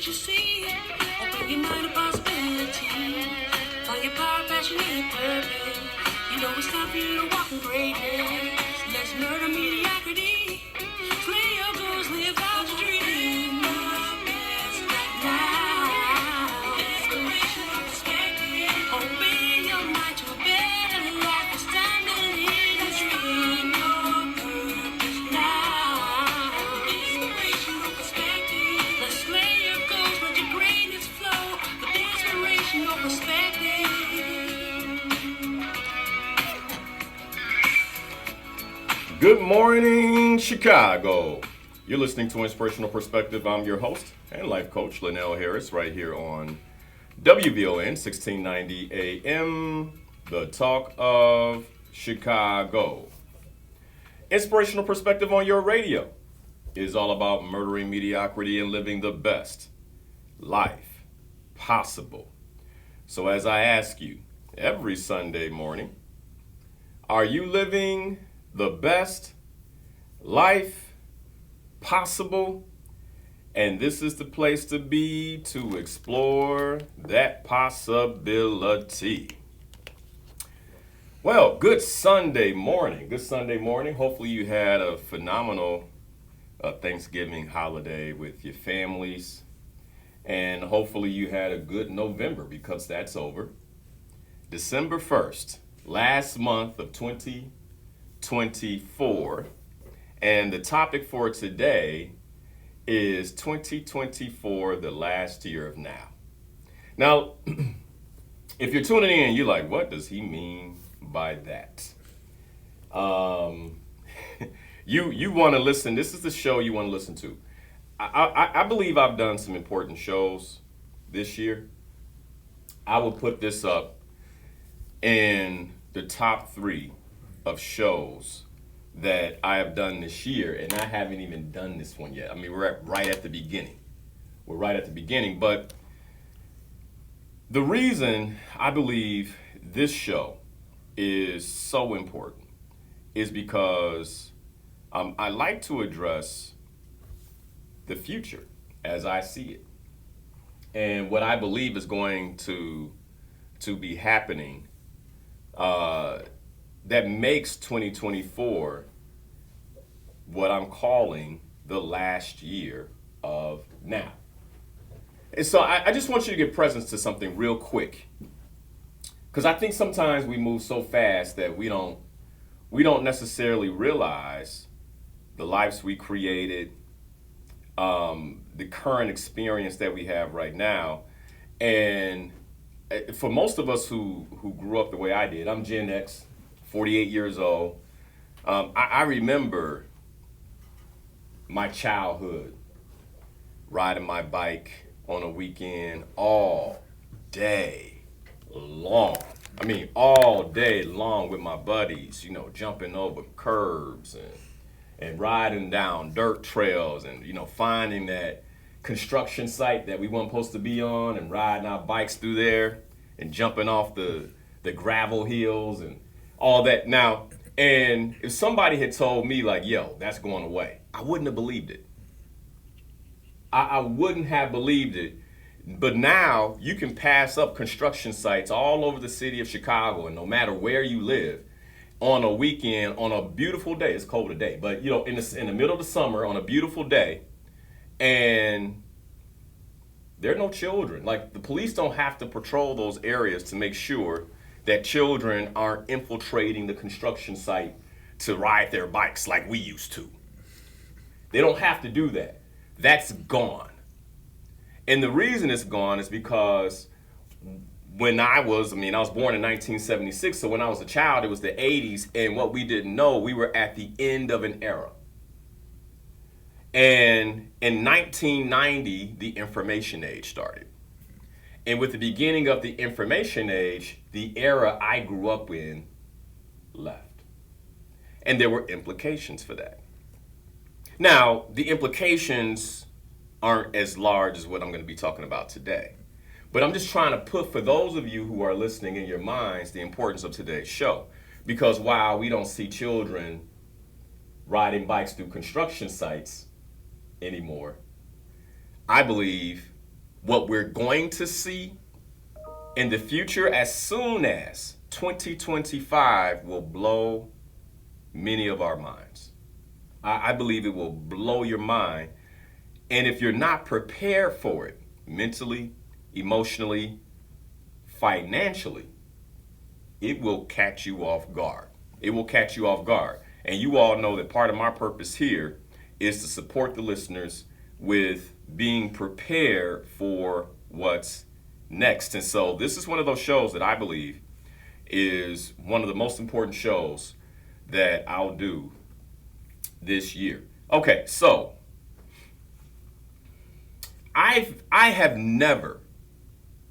you see. Open your mind to possibility. Find your power, passion, and purpose. You know it's time for you to walk in greatness. Let's murder mediocrity. Slay your goals, live out your dream. Now, inspirational perspective. Open your mind to a better life. It's time to live the dream. Your purpose now. Inspirational perspective. Let's slay your goals, let your greatness flow. With inspirational perspective. Good morning, Chicago. You're listening to Inspirational Perspective. I'm your host and life coach, Linnell Harris, right here on WVON 1690 AM, the talk of Chicago. Inspirational Perspective on your radio is all about murdering mediocrity and living the best life possible. So as I ask you every Sunday morning, are you living the best life possible? And this is the place to be to explore that possibility. Well, good Sunday morning. Good Sunday morning. Hopefully you had a phenomenal Thanksgiving holiday with your families. And hopefully you had a good November, because that's over. December 1st, last month of 2024, and the topic for today is 2024, the last year of now. Now, if you're tuning in, you're like, what does he mean by that? You want to listen. This is the show you want to listen to. I believe I've done some important shows this year. I will put this up in the top 3 of shows that I have done this year, and I haven't even done this one yet. I mean, we're right at the beginning. We're right at the beginning, but the reason I believe this show is so important is because I like to address the future as I see it, and what I believe is going to be happening that makes 2024 what I'm calling the last year of now. And so I just want you to get presence to something real quick, because I think sometimes we move so fast that we don't necessarily realize the lives we created, the current experience that we have right now. And for most of us who grew up the way I did, I'm Gen X, 48 years old. I remember my childhood riding my bike on a weekend all day long. I mean, all day long with my buddies, jumping over curbs and riding down dirt trails and, finding that construction site that we weren't supposed to be on and riding our bikes through there and jumping off the gravel hills and all that. Now, and if somebody had told me like, yo, that's going away, I wouldn't have believed it. I wouldn't have believed it. But now you can pass up construction sites all over the city of Chicago, and no matter where you live, on a weekend, on a beautiful day, it's cold today, but in the middle of the summer, on a beautiful day, and there are no children. Like, the police don't have to patrol those areas to make sure that children aren't infiltrating the construction site to ride their bikes like we used to. They don't have to do that. That's gone. And the reason it's gone is because when I was born in 1976, so when I was a child, it was the 80s, and what we didn't know, we were at the end of an era. And in 1990, the information age started. And with the beginning of the information age, the era I grew up in left. And there were implications for that. Now, the implications aren't as large as what I'm going to be talking about today. But I'm just trying to put, for those of you who are listening in your minds, the importance of today's show. Because while we don't see children riding bikes through construction sites anymore, I believe what we're going to see in the future as soon as 2025 will blow many of our minds. I believe it will blow your mind. And if you're not prepared for it mentally, emotionally, financially, it will catch you off guard. It will catch you off guard. And you all know that part of my purpose here is to support the listeners with being prepared for what's next. And so this is one of those shows that I believe is one of the most important shows that I'll do this year. Okay, so I have never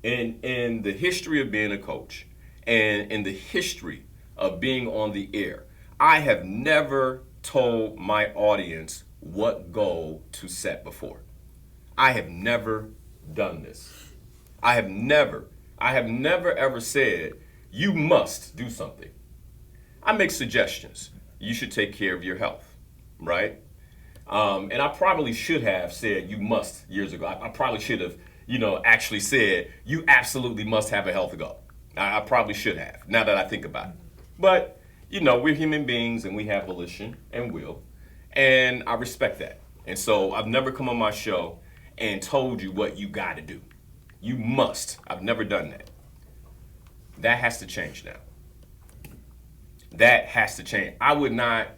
in the history of being a coach and in the history of being on the air, I have never told my audience what goal to set before. I have never done this. I have never ever said, you must do something. I make suggestions. You should take care of your health, right? And I probably should have said you must years ago. I probably should have, actually said you absolutely must have a health goal. I probably should have, now that I think about it. But, we're human beings and we have volition and will. And I respect that. And so I've never come on my show and told you what you got to do. You must. I've never done that. That has to change now. That has to change. I would not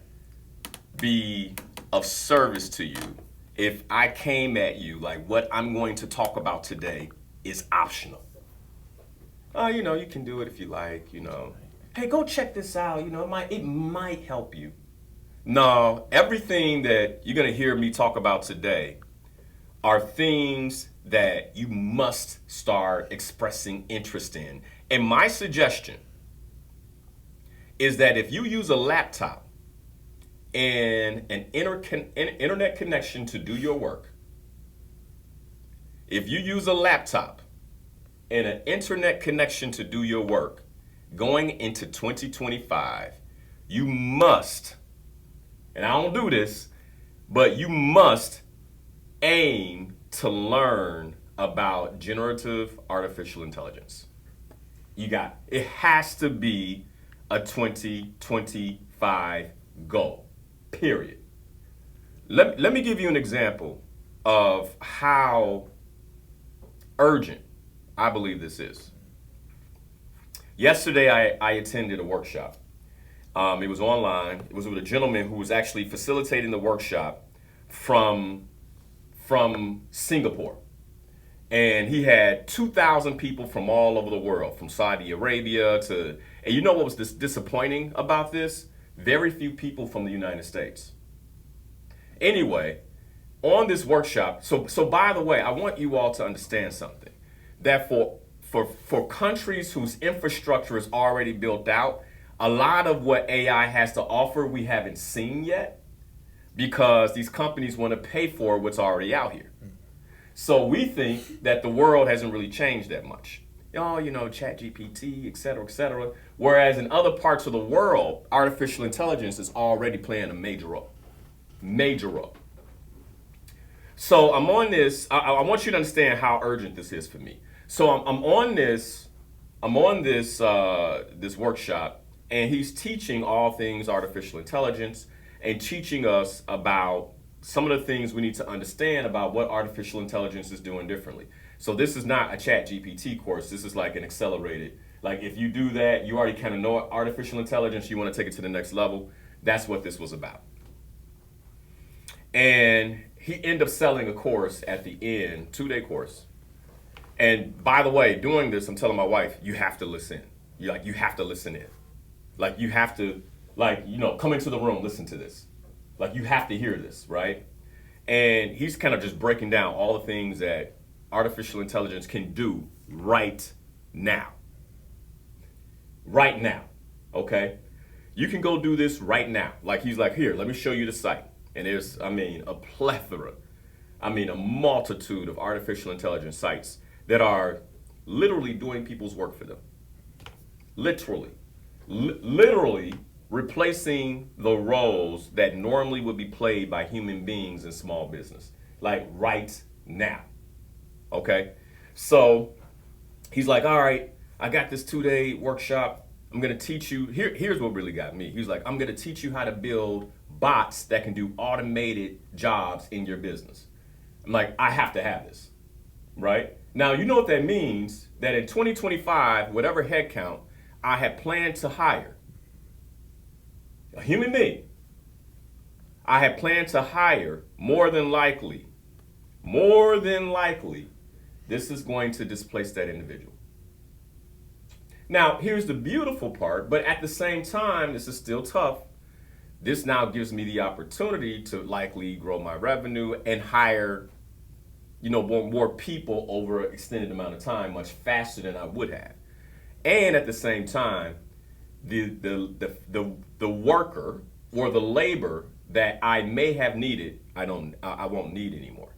be of service to you if I came at you like what I'm going to talk about today is optional. You can do it if you like, Hey, go check this out, it might help you. No, everything that you're going to hear me talk about today are things that you must start expressing interest in. And my suggestion is that if you use a laptop and an internet connection to do your work, if you use a laptop and an internet connection to do your work, going into 2025, you must, and I don't do this, but you must aim to learn about generative artificial intelligence. It has to be a 2025 goal, period. Let me give you an example of how urgent I believe this is. Yesterday, I attended a workshop. It was online. It was with a gentleman who was actually facilitating the workshop from Singapore. And he had 2,000 people from all over the world, from Saudi Arabia to, and you know what was disappointing about this? Very few people from the United States. Anyway, on this workshop, so by the way, I want you all to understand something, that for countries whose infrastructure is already built out, a lot of what AI has to offer we haven't seen yet because these companies want to pay for what's already out here. So we think that the world hasn't really changed that much. ChatGPT, et cetera, et cetera. Whereas in other parts of the world, artificial intelligence is already playing a major role. Major role. So I'm on this. I want you to understand how urgent this is for me. So I'm on this workshop, and he's teaching all things artificial intelligence and teaching us about some of the things we need to understand about what artificial intelligence is doing differently. So this is not a ChatGPT course. This is like an accelerated, like if you do that, you already kind of know artificial intelligence, you want to take it to the next level. That's what this was about. And he ended up selling a course at the end, 2-day course. And by the way, doing this, I'm telling my wife, you have to listen. You have to listen in. Like you have to, come into the room, listen to this. Like you have to hear this, right? And he's kind of just breaking down all the things that artificial intelligence can do right now. Right now, okay? You can go do this right now. Like he's like, here, let me show you the site. And there's, a plethora, a multitude of artificial intelligence sites that are literally doing people's work for them. Literally replacing the roles that normally would be played by human beings in small business, like right now, okay? So he's like, all right, I got this 2-day workshop. I'm going to teach you. Here's what really got me. He was like, I'm going to teach you how to build bots that can do automated jobs in your business. I'm like, I have to have this, right? Now, you know what that means, that in 2025, whatever headcount I had planned to hire, a human being, I had planned to hire more than likely, this is going to displace that individual. Now, here's the beautiful part, but at the same time, this is still tough. This now gives me the opportunity to likely grow my revenue and hire, more people over an extended amount of time, much faster than I would have. And at the same time, the worker or the labor that I may have needed, I won't need anymore.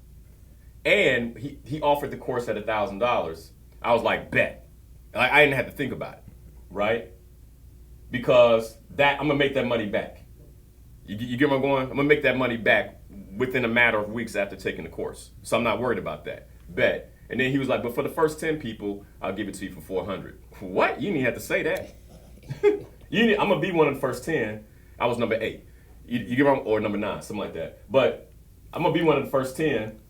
And he offered the course at $1,000. I was like, bet. I didn't have to think about it, right? Because I'm gonna make that money back. You get where I'm going? I'm gonna make that money back within a matter of weeks after taking the course. So I'm not worried about that. Bet. And then he was like, but for the first 10 people, I'll give it to you for $400. What? You didn't even have to say that. I'm gonna be one of the first 10. I was number 8. You get wrong, or number 9, something like that. But I'm gonna be one of the first 10.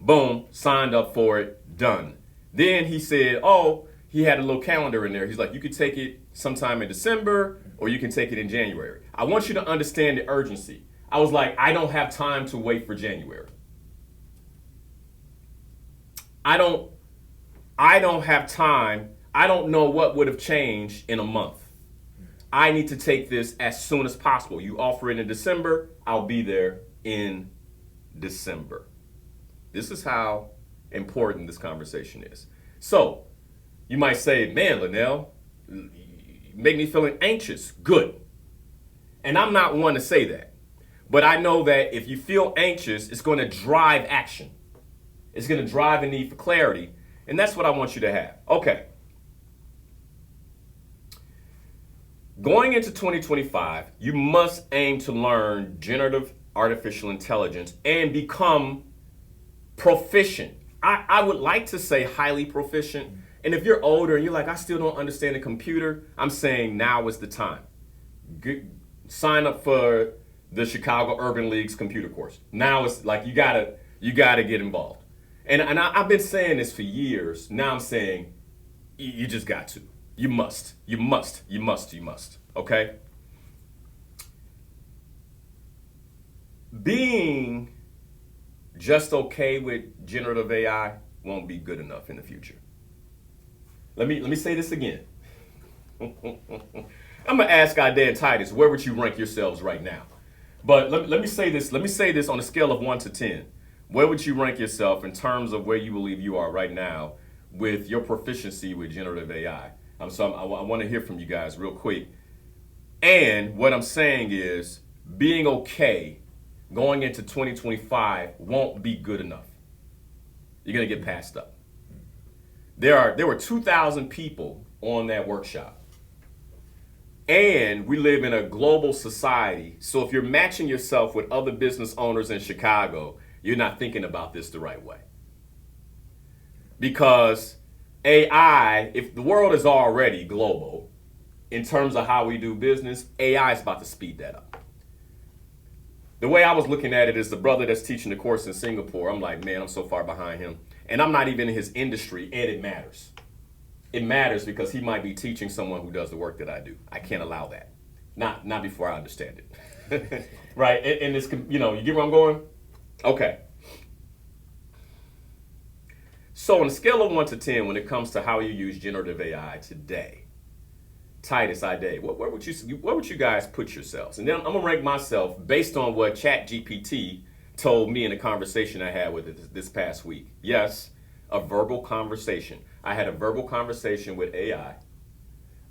Boom, signed up for it, done. Then he said, he had a little calendar in there. He's like, you could take it sometime in December or you can take it in January. I want you to understand the urgency. I was like, I don't have time to wait for January. I don't have time. I don't know what would have changed in a month. I need to take this as soon as possible. You offer it in December, I'll be there in December. This is how important this conversation is. So, you might say, man, Linnell, you make me feeling anxious. Good. And I'm not one to say that. But I know that if you feel anxious, it's going to drive action. It's going to drive a need for clarity. And that's what I want you to have. Okay. Going into 2025, you must aim to learn generative artificial intelligence and become proficient. I would like to say highly proficient. And if you're older and you're like, I still don't understand the computer, I'm saying now is the time. Sign up for the Chicago Urban League's computer course. Now it's like you gotta get involved. And I've been saying this for years. Now I'm saying you just got to. You must. Okay? Being just okay with generative AI won't be good enough in the future. Let me say this again. I'm gonna ask Ida and Titus, where would you rank yourselves right now? But let me say this. Let me say this on a scale of 1 to 10. Where would you rank yourself in terms of where you believe you are right now with your proficiency with generative AI? I want to hear from you guys real quick. And what I'm saying is, being okay going into 2025 won't be good enough. You're gonna get passed up. There were 2,000 people on that workshop. And we live in a global society. So if you're matching yourself with other business owners in Chicago, you're not thinking about this the right way. Because AI, if the world is already global in terms of how we do business, AI is about to speed that up. The way I was looking at it is the brother that's teaching the course in Singapore. I'm like, man, I'm so far behind him. And I'm not even in his industry, and it matters. It matters because he might be teaching someone who does the work that I do. I can't allow that. Not before I understand it. Right? And this, you get where I'm going? Okay. So on a scale of 1 to 10, when it comes to how you use generative AI today, Titus, Ida, where would you guys put yourselves? And then I'm gonna rank myself based on what ChatGPT told me in a conversation I had with it this past week. Yes, a verbal conversation. I had a verbal conversation with AI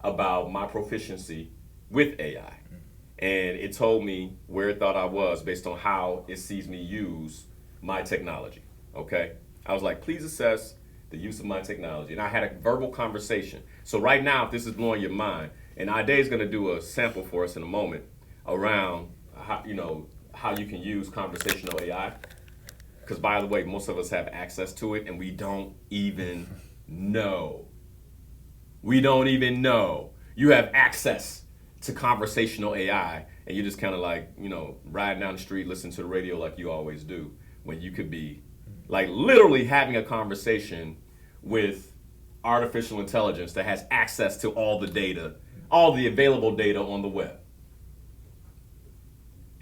about my proficiency with AI. And it told me where it thought I was based on how it sees me use my technology, okay? I was like, please assess the use of my technology. And I had a verbal conversation. So right now, if this is blowing your mind, and Ida is gonna do a sample for us in a moment around how you can use conversational AI. because by the way, most of us have access to it and we don't even know. We don't even know. You have access to conversational AI and you're just kind of like, riding down the street, listening to the radio like you always do, when you could be like literally having a conversation with artificial intelligence that has access to all the data, all the available data on the web.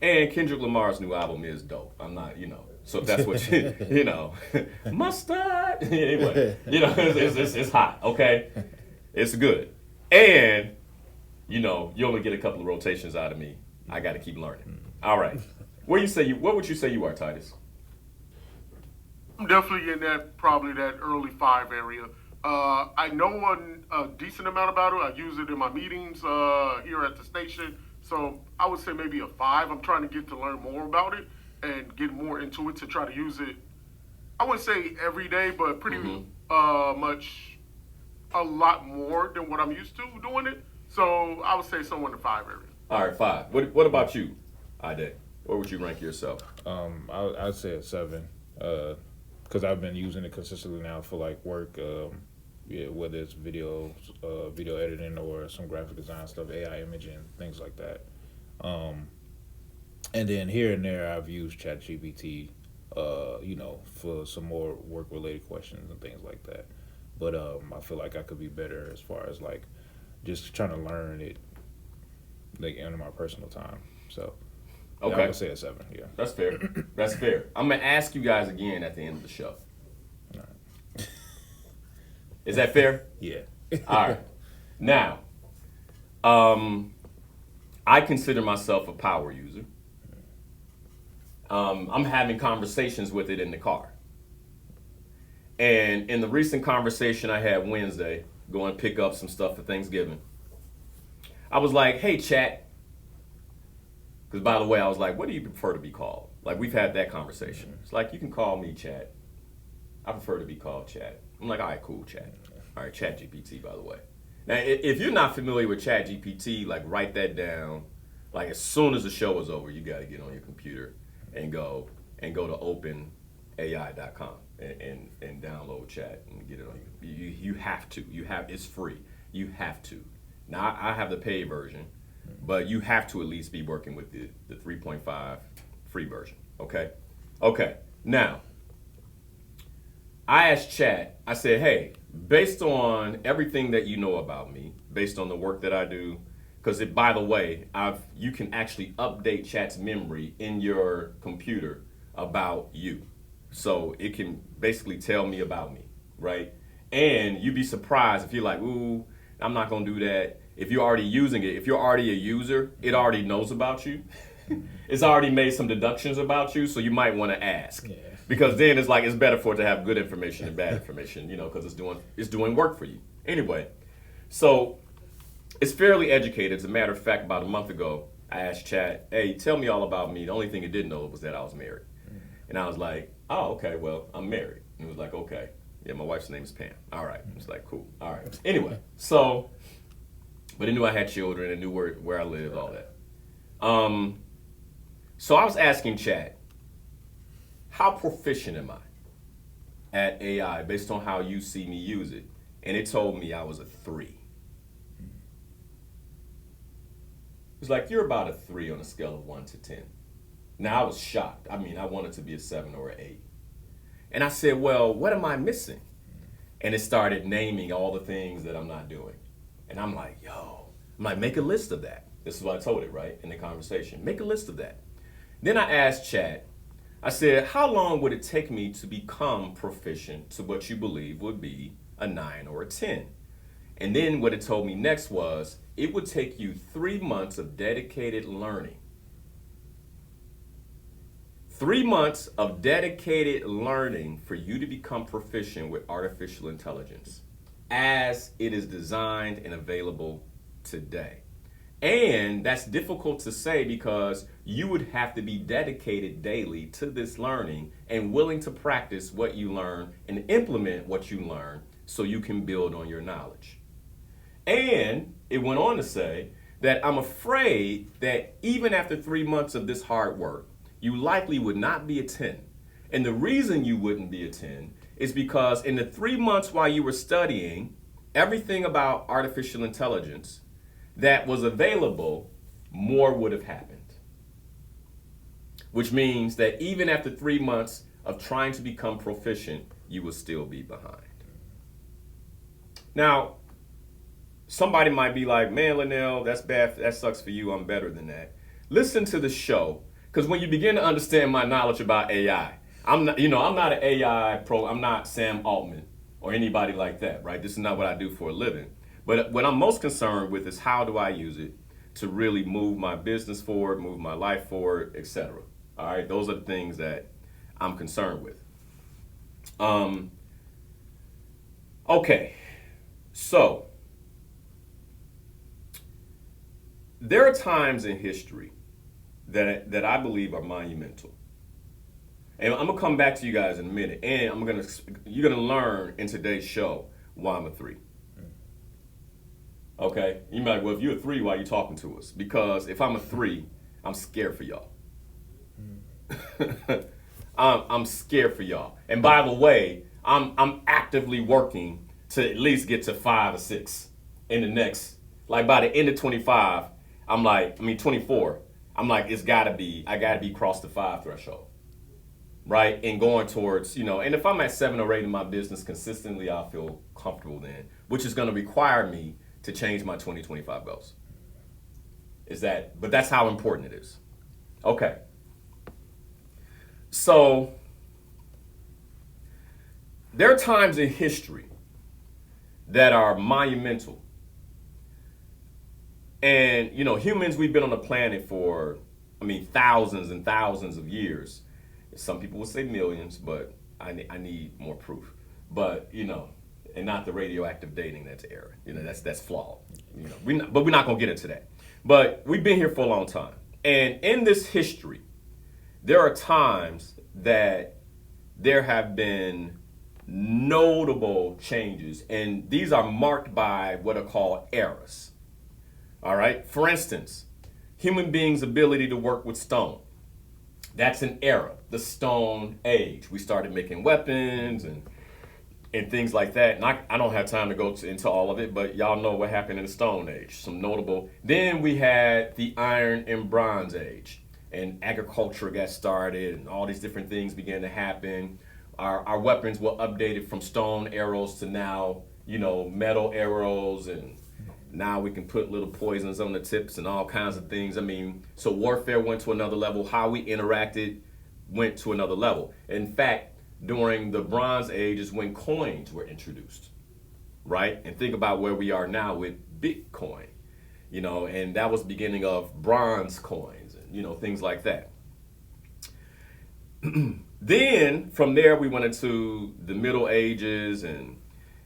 And Kendrick Lamar's new album is dope. I'm not, so if that's what mustard. Anyway, it's hot, okay? It's good. And, you only get a couple of rotations out of me. I got to keep learning. All right. What would you say you are, Titus? I'm definitely in probably that early 5 area. I know a decent amount about it. I use it in my meetings here at the station. So I would say maybe a 5. I'm trying to get to learn more about it and get more into it to try to use it. I wouldn't say every day, but pretty much a lot more than what I'm used to doing it. So I would say somewhere in the 5 area. All right, 5. What about you, Ide? Where would you rank yourself? I'd say a 7. Because I've been using it consistently now for like work, whether it's video editing or some graphic design stuff, AI imaging, things like that. And then here and there, I've used ChatGPT, for some more work-related questions and things like that. But I feel like I could be better as far as like just trying to learn it, like in my personal time. So. Okay. Yeah, I would say a 7, yeah. That's fair. That's fair. I'm going to ask you guys again at the end of the show. All right. Is that fair? Yeah. All right. Now, I consider myself a power user. I'm having conversations with it in the car. And in the recent conversation I had Wednesday, going to pick up some stuff for Thanksgiving, I was like, hey, chat. Because, by the way, I was like, what do you prefer to be called? Like, we've had that conversation. It's like, you can call me Chat. I prefer to be called Chat. I'm like, all right, cool, Chat. All right, Chat GPT, by the way. Now, if you're not familiar with Chat GPT, like, write that down. Like, as soon as the show is over, you got to get on your computer and go to openai.com and download Chat and get it on your. You have to. It's free. You have to. Now, I have the paid version. But you have to at least be working with the 3.5 free version, okay? Okay, now, I asked Chat, I said, hey, based on everything that you know about me, based on the work that I do, because by the way, you can actually update Chat's memory in your computer about you. So it can basically tell me about me, right? And you'd be surprised if you're like, ooh, I'm not gonna do that. If you're already using it, if you're already a user, it already knows about you. It's already made some deductions about you, so you might want to ask. Yeah. Because then it's like it's better for it to have good information than bad information, because it's doing work for you. Anyway, so it's fairly educated. As a matter of fact, about a month ago, I asked Chat, hey, tell me all about me. The only thing it didn't know was that I was married. And I was like, oh, okay, well, I'm married. And it was like, okay. Yeah, my wife's name is Pam. All right. It's like, cool. All right. Anyway, but it knew I had children, it knew where I lived, all that. So I was asking Chat, how proficient am I at AI based on how you see me use it? And it told me I was a 3. It's like, you're about a 3 on a scale of 1 to 10. Now I was shocked. I mean, I wanted to be a 7 or an 8. And I said, well, what am I missing? And it started naming all the things that I'm not doing. And I'm like, make a list of that. This is what I told it, right, in the conversation. Make a list of that. Then I asked Chat, I said, how long would it take me to become proficient to what you believe would be a 9 or a 10? And then what it told me next was, it would take you 3 months of dedicated learning. 3 months of dedicated learning for you to become proficient with artificial intelligence as it is designed and available today. And that's difficult to say because you would have to be dedicated daily to this learning and willing to practice what you learn and implement what you learn so you can build on your knowledge. And it went on to say that I'm afraid that even after 3 months of this hard work, you likely would not be a 10. And the reason you wouldn't be a 10 is because in the 3 months while you were studying everything about artificial intelligence that was available, more would have happened. Which means that even after 3 months of trying to become proficient, you will still be behind. Now, somebody might be like, man, Linnell, that's bad. That sucks for you. I'm better than that. Listen to the show, because when you begin to understand my knowledge about AI, I'm not an AI pro. I'm not Sam Altman or anybody like that, right? This is not what I do for a living. But what I'm most concerned with is how do I use it to really move my business forward, move my life forward, etc. All right, those are the things that I'm concerned with. Okay, so there are times in history that I believe are monumental. And I'm gonna come back to you guys in a minute, and you're gonna learn in today's show why I'm a 3. Okay, you might, well, if you're a 3, why are you talking to us? Because if I'm a 3, I'm scared for y'all. I'm scared for y'all. And by the way, I'm actively working to at least get to 5 or 6 in the next, like by the end of 25, 24, I'm like, I gotta be crossed the 5 threshold. Right? And going towards, and if I'm at 7 or 8 in my business consistently, I'll feel comfortable then, which is gonna require me to change my 2025 goals. But that's how important it is. Okay. So there are times in history that are monumental. And, humans, we've been on the planet for, thousands and thousands of years. Some people would say millions, but I need more proof. But, and not the radioactive dating that's error. That's flawed. But we're not going to get into that. But we've been here for a long time. And in this history, there are times that there have been notable changes, and these are marked by what are called eras. All right? For instance, human beings' ability to work with stone. That's an era, the Stone Age. We started making weapons and things like that. And I don't have time to go into all of it, but y'all know what happened in the Stone Age. Some notable. Then we had the Iron and Bronze Age, and agriculture got started, and all these different things began to happen. Our weapons were updated from stone arrows to now, metal arrows, and now we can put little poisons on the tips and all kinds of things. So warfare went to another level. How we interacted went to another level. In fact, during the Bronze Age is when coins were introduced, right? And think about where we are now with Bitcoin, and that was the beginning of bronze coins and, things like that. Then from there, we went into the Middle Ages, and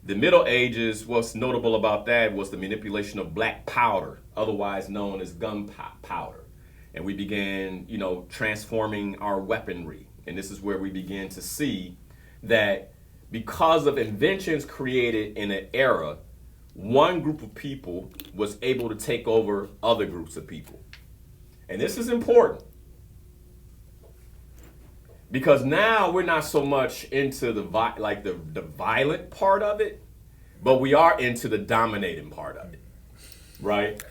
the Middle Ages, what's notable about that was the manipulation of black powder, otherwise known as gunpowder. And we began, transforming our weaponry. And this is where we began to see that because of inventions created in an era, one group of people was able to take over other groups of people. And this is important, because now we're not so much into the violent part of it, but we are into the dominating part of it, right?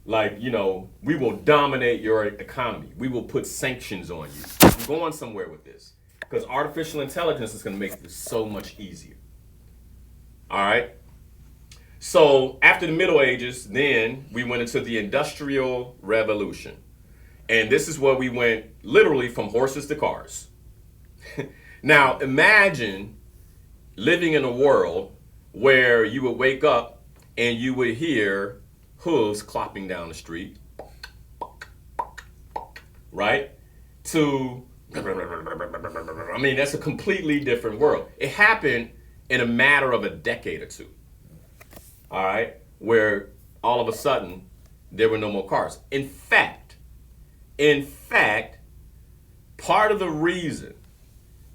Like, we will dominate your economy. We will put sanctions on you. I'm going somewhere with this, because artificial intelligence is going to make this so much easier. All right? So after the Middle Ages, then we went into the Industrial Revolution. And this is where we went literally from horses to cars. Now, imagine living in a world where you would wake up and you would hear hooves clopping down the street, right? That's a completely different world. It happened in a matter of a decade or two, all right? Where all of a sudden, there were no more cars. In fact, part of the reason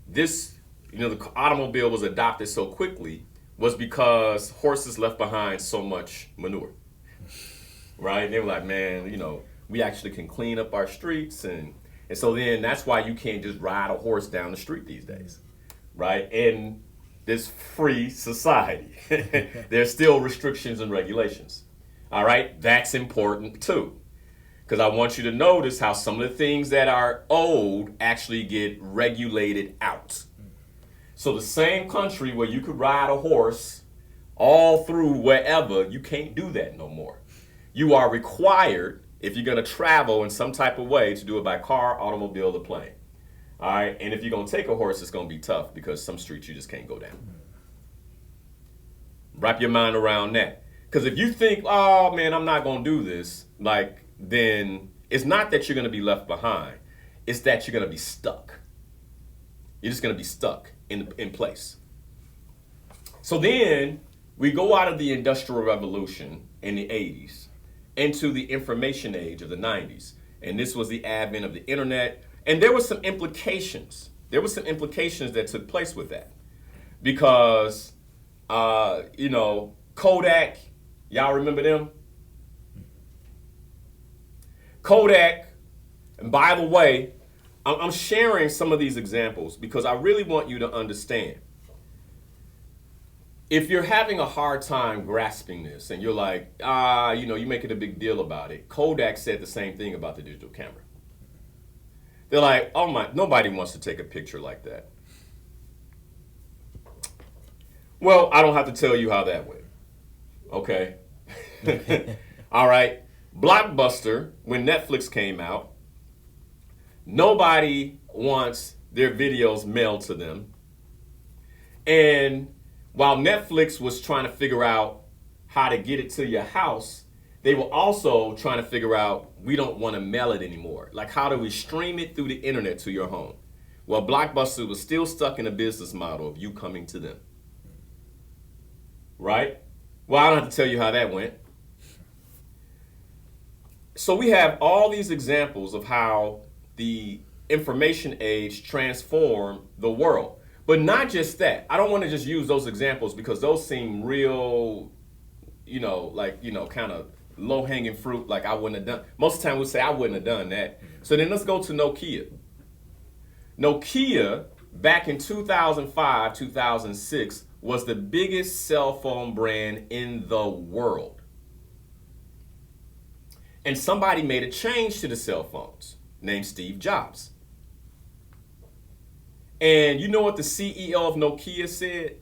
this, the automobile was adopted so quickly was because horses left behind so much manure, right? And they were like, man, we actually can clean up our streets. And And so then that's why you can't just ride a horse down the street these days, right? In this free society, there's still restrictions and regulations. All right, that's important too, because I want you to notice how some of the things that are old actually get regulated out. So the same country where you could ride a horse all through wherever, you can't do that no more. You are required, if you're going to travel in some type of way, to do it by car, automobile, or plane. All right, and if you're going to take a horse, it's going to be tough because some streets you just can't go down. Wrap your mind around that. Because if you think, oh man, I'm not going to do this, like, then it's not that you're going to be left behind. It's that you're going to be stuck. You're just going to be stuck in place. So then we go out of the Industrial Revolution in the 80s into the information age of the 90s. And this was the advent of the internet. And there were some implications. There were some implications that took place with that. Because, Kodak, y'all remember them? Kodak, and by the way, I'm sharing some of these examples because I really want you to understand. If you're having a hard time grasping this and you're like, you're making a big deal about it, Kodak said the same thing about the digital camera. They're like, oh my, nobody wants to take a picture like that. Well, I don't have to tell you how that went. Okay. All right. Blockbuster, when Netflix came out, nobody wants their videos mailed to them. And while Netflix was trying to figure out how to get it to your house, they were also trying to figure out, we don't want to mail it anymore. Like, how do we stream it through the internet to your home? Well, Blockbuster was still stuck in a business model of you coming to them. Right? Well, I don't have to tell you how that went. So we have all these examples of how the information age transformed the world. But not just that. I don't want to just use those examples because those seem real, kind of low-hanging fruit, like I wouldn't have done. Most of the time we'll say I wouldn't have done that. So then let's go to Nokia. Nokia, back in 2005, 2006, was the biggest cell phone brand in the world. And somebody made a change to the cell phones named Steve Jobs. And you know what the CEO of Nokia said?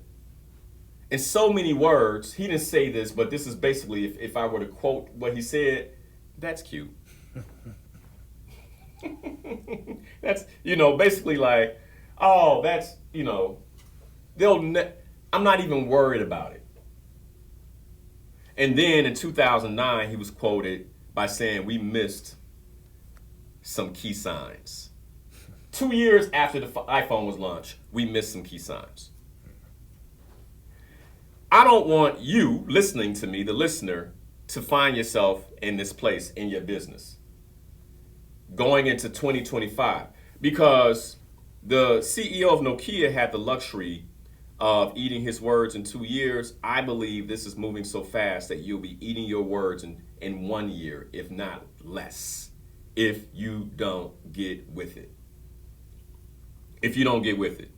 In so many words, he didn't say this, but this is basically, if I were to quote what he said, that's cute. That's, basically like, oh, that's, I'm not even worried about it. And then in 2009, he was quoted by saying, we missed some key signs. 2 years after the iPhone was launched, we missed some key signs. I don't want you listening to me, the listener, to find yourself in this place in your business going into 2025, because the CEO of Nokia had the luxury of eating his words in 2 years. I believe this is moving so fast that you'll be eating your words in 1 year, if not less, if you don't get with it. If you don't get with it.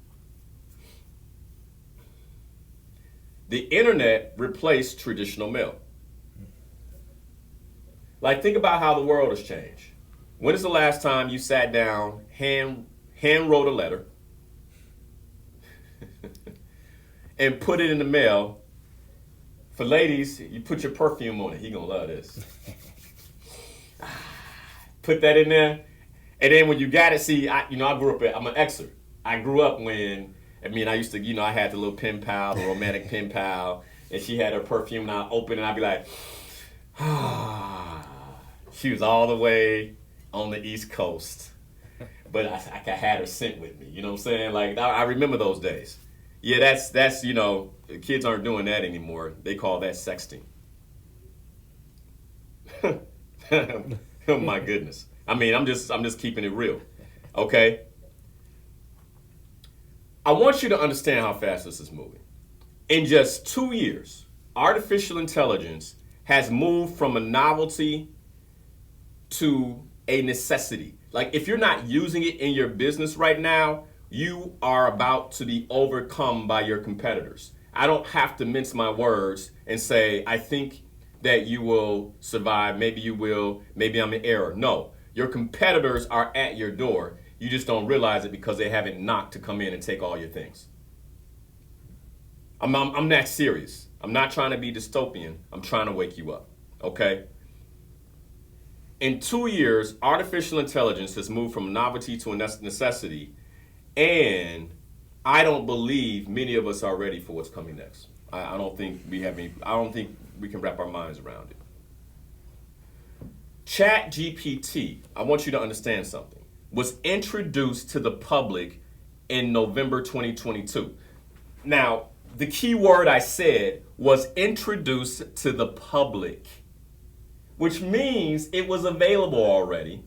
The internet replaced traditional mail. Like, think about how the world has changed. When is the last time you sat down, hand wrote a letter, and put it in the mail? For ladies, you put your perfume on it. He gonna love this. Put that in there. And then when you got it, see, I grew up, I'm an Xer. I grew up when, I used to, I had the little pen pal, the romantic pen pal, and she had her perfume, and I'd open it, and I'd be like, she was all the way on the East Coast, but I had her scent with me, you know what I'm saying? Like, I remember those days. Yeah, that's kids aren't doing that anymore. They call that sexting. Oh my goodness. I'm just keeping it real. Okay? I want you to understand how fast this is moving. In just 2 years, artificial intelligence has moved from a novelty to a necessity. Like, if you're not using it in your business right now, you are about to be overcome by your competitors. I don't have to mince my words and say, I think that you will survive. Maybe you will. Maybe I'm in error. No, your competitors are at your door. You just don't realize it because they haven't knocked to come in and take all your things. I'm that serious. I'm not trying to be dystopian. I'm trying to wake you up. Okay? In 2 years, artificial intelligence has moved from novelty to a necessity, and I don't believe many of us are ready for what's coming next. I don't think we have any. I don't think we can wrap our minds around it. Chat GPT, I want you to understand something, was introduced to the public in November 2022. Now, the key word I said was introduced to the public, which means it was available already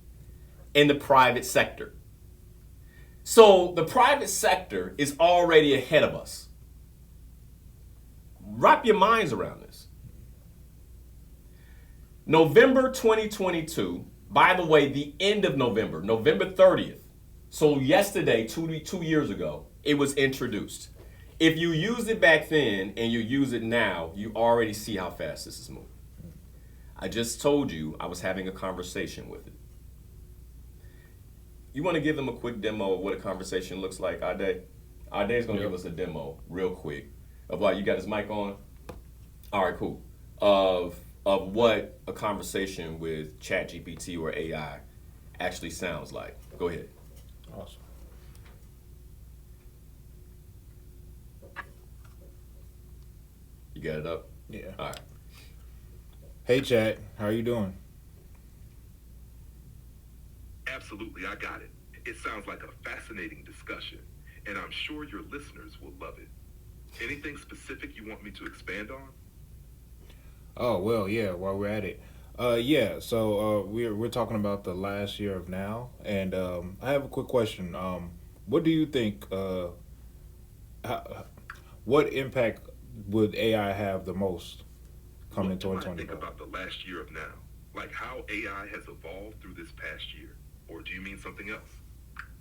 in the private sector. So the private sector is already ahead of us. Wrap your minds around this. November 2022, by the way, the end of November, November 30th. So yesterday, two years ago, it was introduced. If you used it back then and you use it now, you already see how fast this is moving. I just told you I was having a conversation with it. You want to give them a quick demo of what a conversation looks like, Ade? Ade's going to give us a demo real quick of what, you got his mic on? All right, cool. Of what a conversation with ChatGPT or AI actually sounds like. Go ahead. Awesome. You got it up? Yeah. All right. Hey, Chat. How are you doing? Absolutely, I got it. It sounds like a fascinating discussion, and I'm sure your listeners will love it. Anything specific you want me to expand on? Oh, well, yeah, while we're at it. Yeah, so we're talking about the last year of now, and I have a quick question. What do you think, what impact would AI have the most coming in What do I think 2025? about the last year of now? Like how AI has evolved through this past year? Or do you mean something else?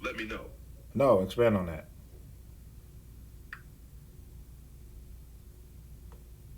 Let me know. No, expand on that.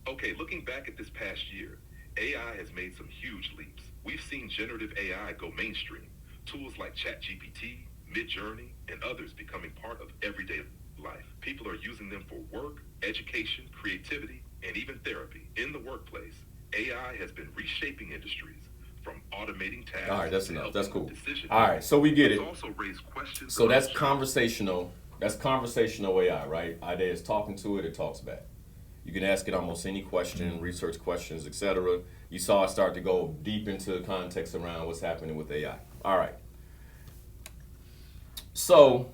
Okay, looking back at this past year, AI has made some huge leaps. We've seen generative AI go mainstream. Tools like ChatGPT, Midjourney, and others becoming part of everyday life. People are using them for work, education, creativity, and even therapy. In the workplace, AI has been reshaping industries, from automating tasks. All right, that's to enough. helping That's cool. with decision All right, so we get It's it. also raised questions So that's about jobs. conversational. That's conversational AI, right? Ade is talking to it, it talks back. You can ask it almost any question, research questions, etc. You saw it start to go deep into context around what's happening with AI. All right. So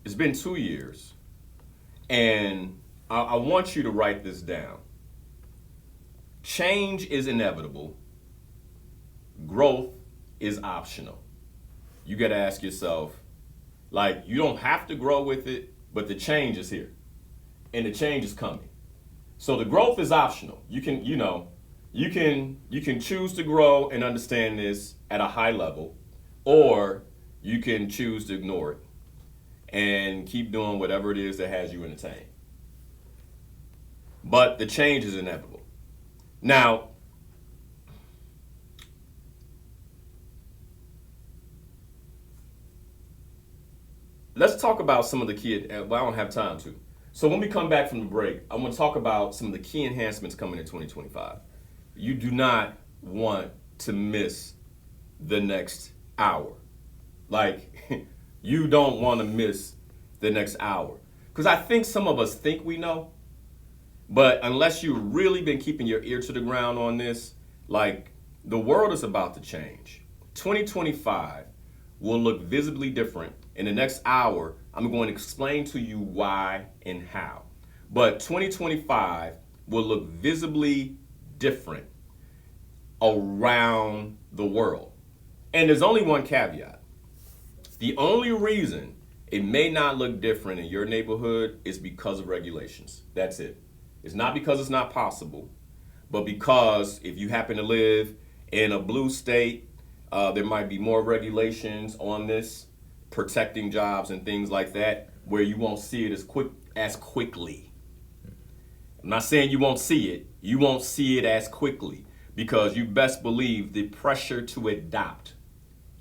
it's been 2 years, and I want you to write this down. Change is inevitable. Growth is optional. You got to ask yourself, like, you don't have to grow with it, but the change is here, and the change is coming. So the growth is optional. You can, you can choose to grow and understand this at a high level, or you can choose to ignore it and keep doing whatever it is that has you entertained. But the change is inevitable. Now, let's talk about some of the key, well, I don't have time to. So when we come back from the break, I'm going to talk about some of the key enhancements coming in 2025. You do not want to miss the next hour. Like, you don't want to miss the next hour. Because I think some of us think we know, but unless you've really been keeping your ear to the ground on this, like, the world is about to change. 2025 will look visibly different. In the next hour, I'm going to explain to you why and how. But 2025 will look visibly different around the world. And there's only one caveat. The only reason it may not look different in your neighborhood is because of regulations. That's it. It's not because it's not possible, but because if you happen to live In a blue state, there might be more regulations on this, protecting jobs and things like that, where you won't see it as quickly. I'm not saying you won't see it. You won't see it as quickly because you best believe the pressure to adopt,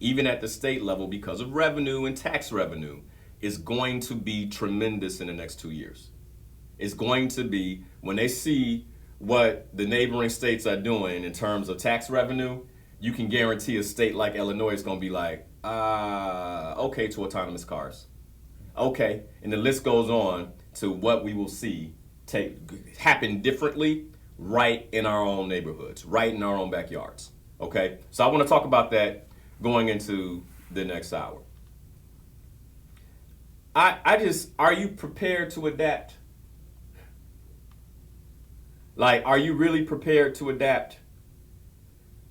even at the state level because of revenue and tax revenue, is going to be tremendous in the next 2 years. It's going to be, when they see what the neighboring states are doing in terms of tax revenue, you can guarantee a state like Illinois is going to be like, okay to autonomous cars. Okay, and the list goes on to what we will see happen differently right in our own neighborhoods, right in our own backyards. Okay, so I want to talk about that going into the next hour. Are you prepared to adapt? Like, are you really prepared to adapt?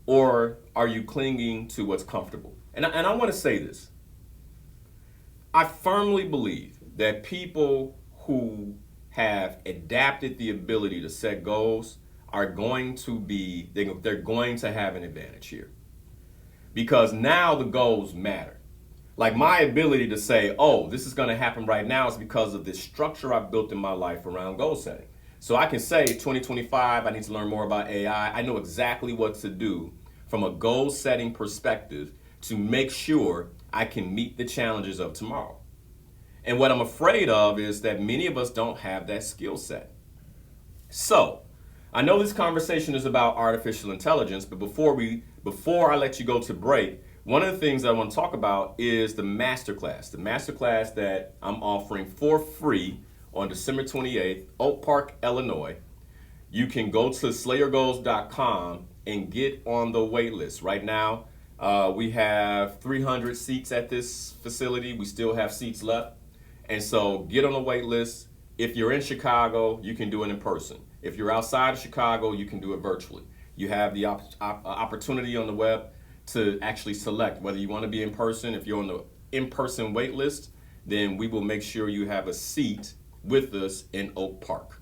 Or are you clinging to what's comfortable? And I want to say this. I firmly believe that people who have adapted the ability to set goals are going to be, they're going to have an advantage here. Because now the goals matter. Like, my ability to say, oh, this is going to happen right now is because of this structure I've built in my life around goal setting. So I can say 2025, I need to learn more about AI. I know exactly what to do from a goal setting perspective to make sure I can meet the challenges of tomorrow. And what I'm afraid of is that many of us don't have that skill set. So I know this conversation is about artificial intelligence, but before I let you go to break, one of the things I want to talk about is the masterclass that I'm offering for free on December 28th, Oak Park, Illinois. You can go to slayyourgoals.com and get on the wait list. Right now, we have 300 seats at this facility. We still have seats left. And so get on the wait list. If you're in Chicago, you can do it in person. If you're outside of Chicago, you can do it virtually. You have the opportunity on the web to actually select whether you want to be in person. If you're on the in-person wait list, then we will make sure you have a seat with us in Oak Park.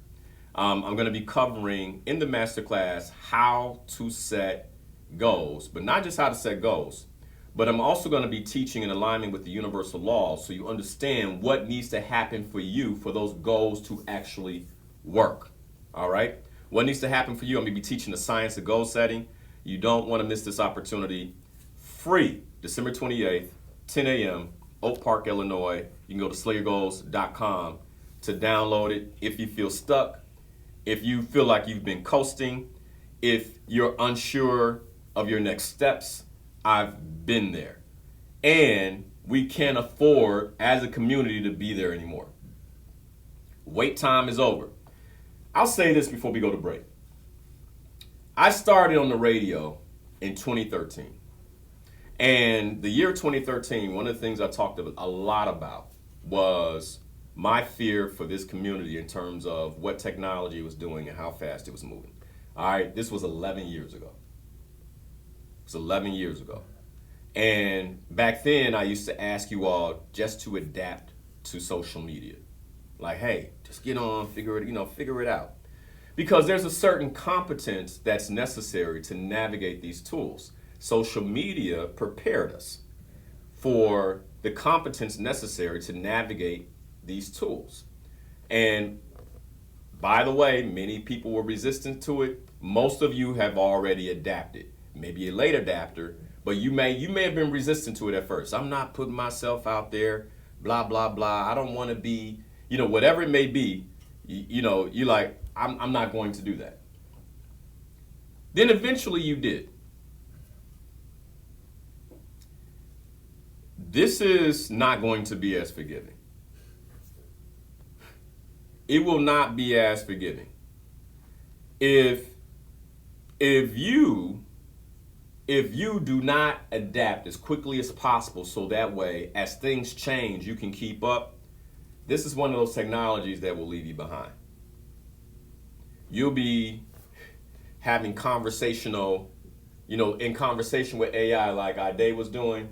I'm going to be covering in the masterclass how to set goals, but not just how to set goals, but I'm also going to be teaching in alignment with the universal laws so you understand what needs to happen for you for those goals to actually work. All right? What needs to happen for you? I'm going to be teaching the science of goal setting. You don't want to miss this opportunity. Free, December 28th, 10 a.m., Oak Park, Illinois. You can go to slayyourgoals.com to download it. If you feel stuck, if you feel like you've been coasting, if you're unsure of your next steps, I've been there. And we can't afford as a community to be there anymore. Wait time is over. I'll say this before we go to break. I started on the radio in 2013. And the year 2013, one of the things I talked a lot about was my fear for this community in terms of what technology was doing and how fast it was moving. All right, this was 11 years ago. It's 11 years ago. And back then, I used to ask you all just to adapt to social media. Like, hey, just get on, figure it out. Because there's a certain competence that's necessary to navigate these tools. Social media prepared us for the competence necessary to navigate these tools. And by the way, many people were resistant to it. Most of you have already adapted. Maybe a late adapter, but you may have been resistant to it at first. I'm not putting myself out there, blah, blah, blah. I don't want to be, whatever it may be, you're like, I'm not going to do that. Then eventually you did. This is not going to be as forgiving. It will not be as forgiving. If you do not adapt as quickly as possible so that way, as things change, you can keep up, this is one of those technologies that will leave you behind. You'll be having in conversation with AI like Ade was doing,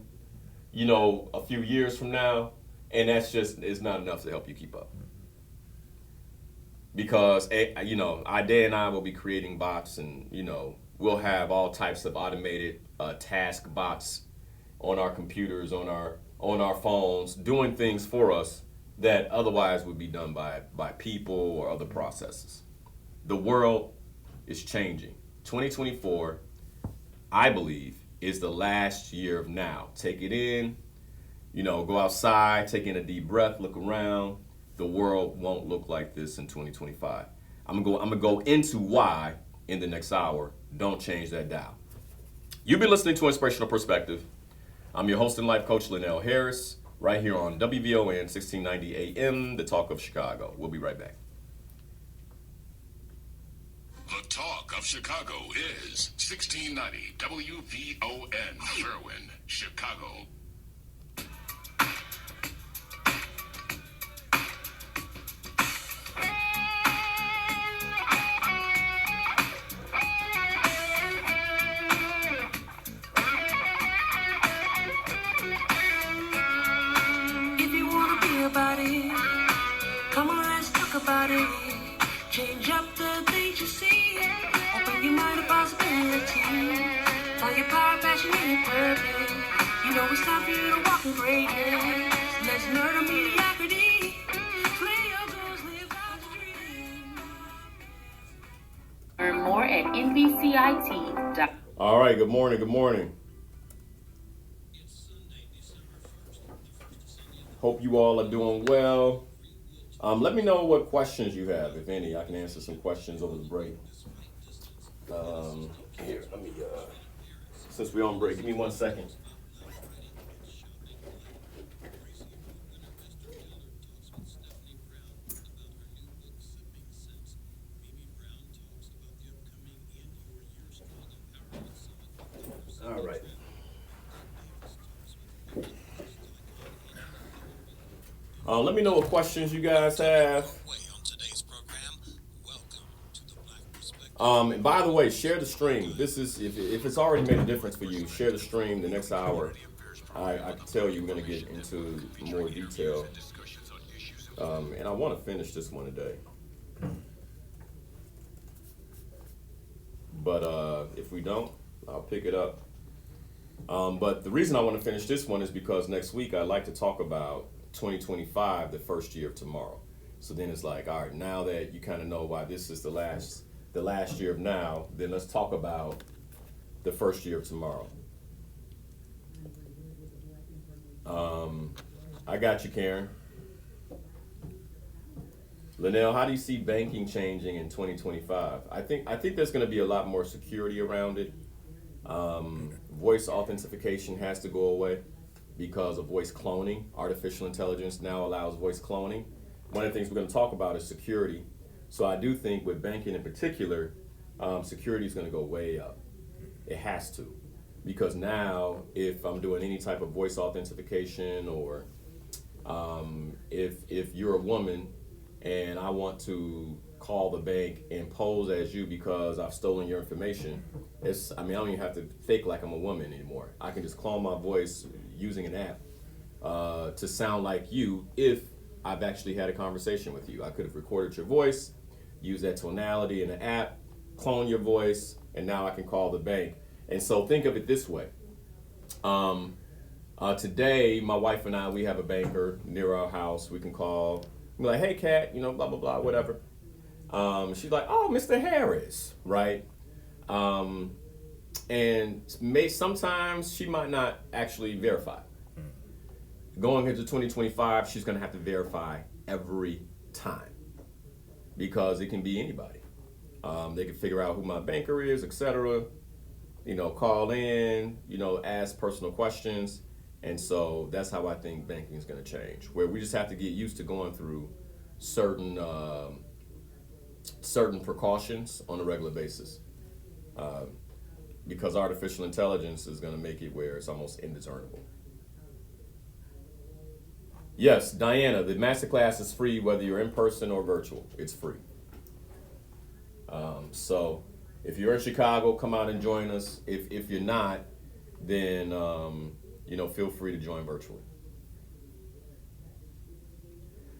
a few years from now, and that's just is not enough to help you keep up. Because, Ade and I will be creating bots and, we'll have all types of automated task bots on our computers, on our phones, doing things for us that otherwise would be done by people or other processes. The world is changing. 2024, I believe, is the last year of now. Take it in, go outside, take in a deep breath, look around. The world won't look like this in 2025. I'm gonna go into why in the next hour. Don't change that dial. You've been listening to Inspirational Perspective. I'm your host and life coach, Linnell Harris, right here on WVON 1690 AM, the talk of Chicago. We'll be right back. The talk of Chicago is 1690 WVON, Berwyn, Chicago. If you wanna be about it, come on, let's talk about it. Change up the things you see. Open your mind to possibility. Find your power, passion, and purpose. It's time for you to walk in greatness. Let's nerd on mediocrity. Play your goals, live out the dream. Learn more at nvcit.com. All right, good morning, good morning. Hope you all are doing well. Let me know what questions you have, if any. I can answer some questions over the break. Here, let me, since we're on break, give me 1 second. All right. Let me know what questions you guys have. And by the way, share the stream. This is if it's already made a difference for you. Share the stream. The next hour, I can tell you we're going to get into more detail. And I want to finish this one today. But if we don't, I'll pick it up. But the reason I want to finish this one is because next week I'd like to talk about 2025, the first year of tomorrow. So then it's like, all right, now that you kind of know why this is the last year of now, then let's talk about the first year of tomorrow. I got you, Karen. Linnell, how do you see banking changing in 2025? I think there's going to be a lot more security around it. Voice authentication has to go away because of voice cloning. Artificial intelligence now allows voice cloning. One of the things we're going to talk about is security. So I do think with banking in particular, security is going to go way up. It has to. Because now if I'm doing any type of voice authentication or if you're a woman and I want to call the bank and pose as you because I've stolen your information, I don't even have to fake like I'm a woman anymore. I can just clone my voice using an app to sound like you if I've actually had a conversation with you. I could have recorded your voice, used that tonality in an app, clone your voice, and now I can call the bank. And so think of it this way. Today, my wife and I, we have a banker near our house. We can call, be like, hey, Kat, blah, blah, blah, whatever. She's like, oh, Mr. Harris, right? And sometimes she might not actually verify. Going into 2025, she's going to have to verify every time because it can be anybody. They can figure out who my banker is, etc. Call in, ask personal questions. And so that's how I think banking is going to change, where we just have to get used to going through certain precautions on a regular basis. Because artificial intelligence is going to make it where it's almost indiscernible. Yes, Diana, the masterclass is free whether you're in person or virtual. It's free. So if you're in Chicago, come out and join us. If you're not, then feel free to join virtually.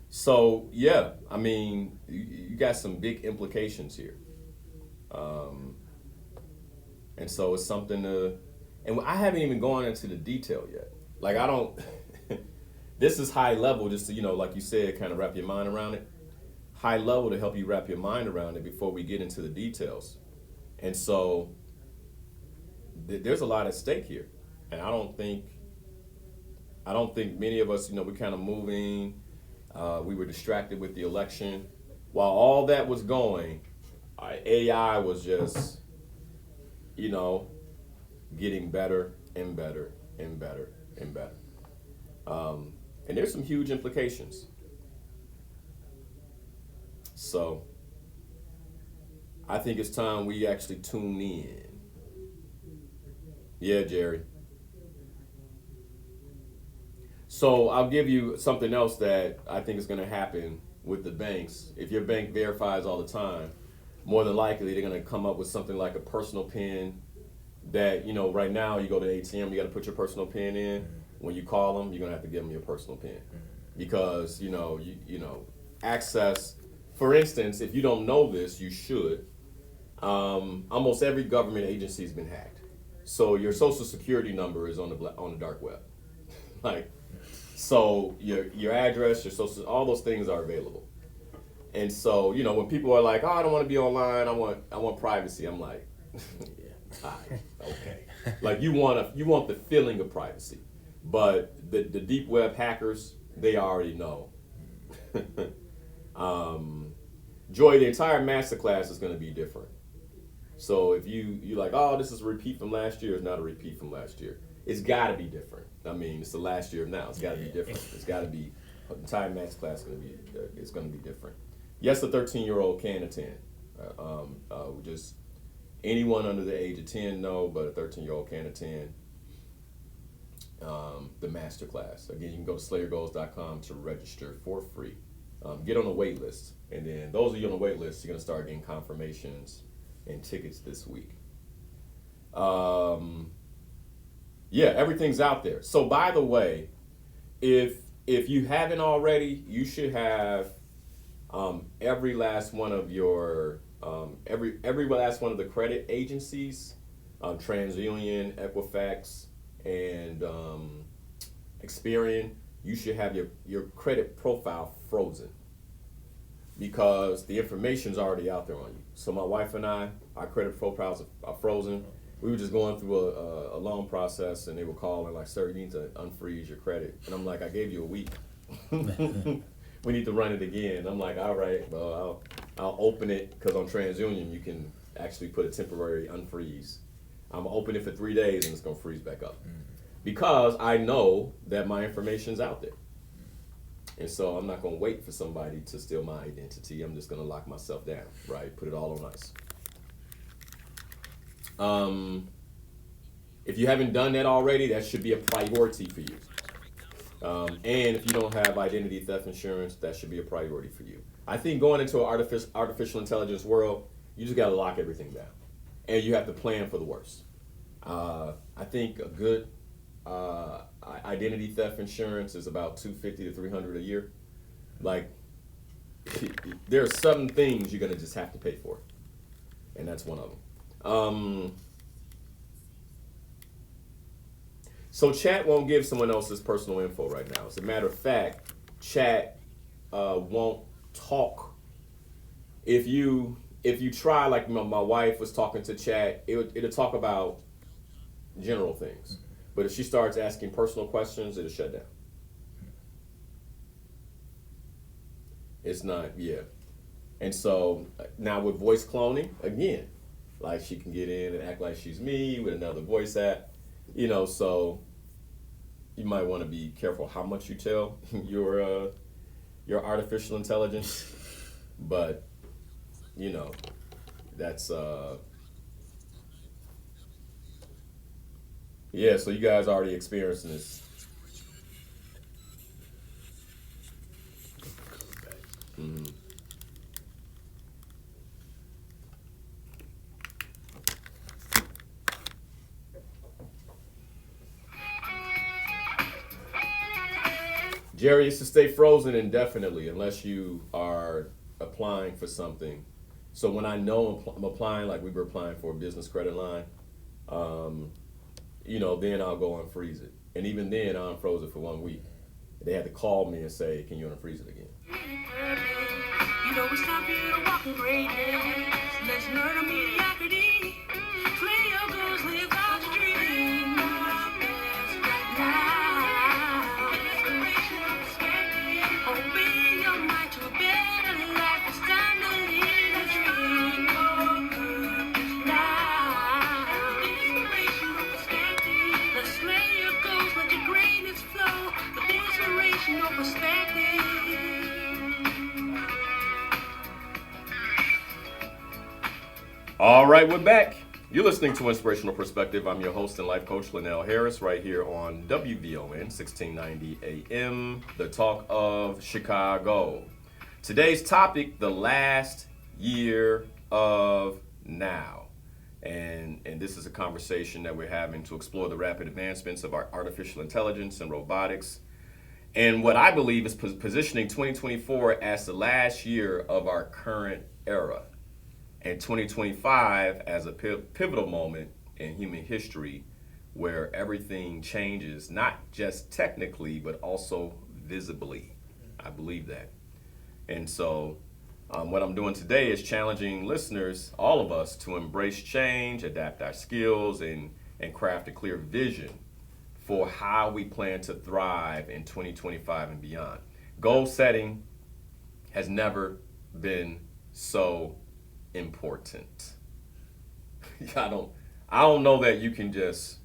So yeah, you got some big implications here. And so it's something to, and I haven't even gone into the detail yet. Like I don't, this is high level just to, like you said, kind of wrap your mind around it. High level to help you wrap your mind around it before we get into the details. And so there's a lot at stake here. And I don't think many of us, we're kind of moving. We were distracted with the election. While all that was going, AI was just, getting better and better and better and better. And there's some huge implications. So I think it's time we actually tune in. Yeah, Jerry. So I'll give you something else that I think is going to happen with the banks. If your bank verifies all the time, more than likely they're going to come up with something like a personal PIN that, right now you go to the ATM, you got to put your personal PIN in. When you call them, you're going to have to give them your personal PIN. Because, access, for instance, if you don't know this, you should. Almost every government agency has been hacked. So your social security number is on the dark web. So your address, your social, all those things are available. And so, when people are like, "Oh, I don't want to be online. I want privacy." I'm like, all right, okay. Like you want the feeling of privacy. But the deep web hackers, they already know. Joy, the entire masterclass is going to be different. So if you're like, "Oh, this is a repeat from last year," it's not a repeat from last year. It's got to be different. I mean, it's the last year of now. It's got to be different. It's got to be, the entire masterclass is going to be, it's going to be different. Yes, a 13-year-old can attend. Just anyone under the age of 10, no, but a 13-year-old can attend the masterclass. Again, you can go to slayergoals.com to register for free. Get on the wait list. And then those of you on the wait list, you're going to start getting confirmations and tickets this week. Yeah, everything's out there. So by the way, if you haven't already, you should have every last one of your every last one of the credit agencies, TransUnion, Equifax, and Experian. You should have your credit profile frozen because the information's already out there on you. So my wife and I, our credit profiles are frozen. We were just going through a loan process, and they were calling like, "Sir, you need to unfreeze your credit." And I'm like, "I gave you a week. We need to run it again." I'm like, "All right, well, I'll open it because on TransUnion you can actually put a temporary unfreeze. I'm gonna open it for 3 days and it's gonna freeze back up because I know that my information's out there, and so I'm not gonna wait for somebody to steal my identity. I'm just gonna lock myself down, right? Put it all on ice." If you haven't done that already, that should be a priority for you. And if you don't have identity theft insurance, that should be a priority for you. I think going into an artificial intelligence world, you just got to lock everything down, and you have to plan for the worst. I think a good identity theft insurance is about $250 to $300 a year. Like, there are some things you're gonna just have to pay for, and that's one of them. So chat won't give someone else's personal info right now. As a matter of fact, chat won't talk. If you try, like my wife was talking to chat, it'll talk about general things. But if she starts asking personal questions, it'll shut down. It's not, yeah. And so now with voice cloning, again, like she can get in and act like she's me with another voice app, so you might want to be careful how much you tell your artificial intelligence, but that's yeah, so you guys already experiencing this. Mm-hmm. Jerry, it's to stay frozen indefinitely unless you are applying for something. So when I know I'm applying, like we were applying for a business credit line, then I'll go unfreeze it. And even then, I unfroze it for 1 week. They had to call me and say, "Can you unfreeze it again?" You know it's time for you to walk in greatness. Let's learn a mediocrity. Play your goals, live out your dream. Right now. Inspirational perspective. Open your mind to a better life. It's time to live a dream. Now. Inspirational perspective. Let's slay your goals, let your greatness flow. With inspirational perspective. All right, we're back. You're listening to Inspirational Perspective. I'm your host and life coach, Linnell Harris, right here on WVON 1690 AM, the talk of Chicago. Today's topic, the last year of now. And this is a conversation that we're having to explore the rapid advancements of our artificial intelligence and robotics. And what I believe is positioning 2024 as the last year of our current era. And 2025 as a pivotal moment in human history where everything changes, not just technically, but also visibly. I believe that. And so what I'm doing today is challenging listeners, all of us, to embrace change, adapt our skills, and craft a clear vision for how we plan to thrive in 2025 and beyond. Goal setting has never been so important. I don't know that you can just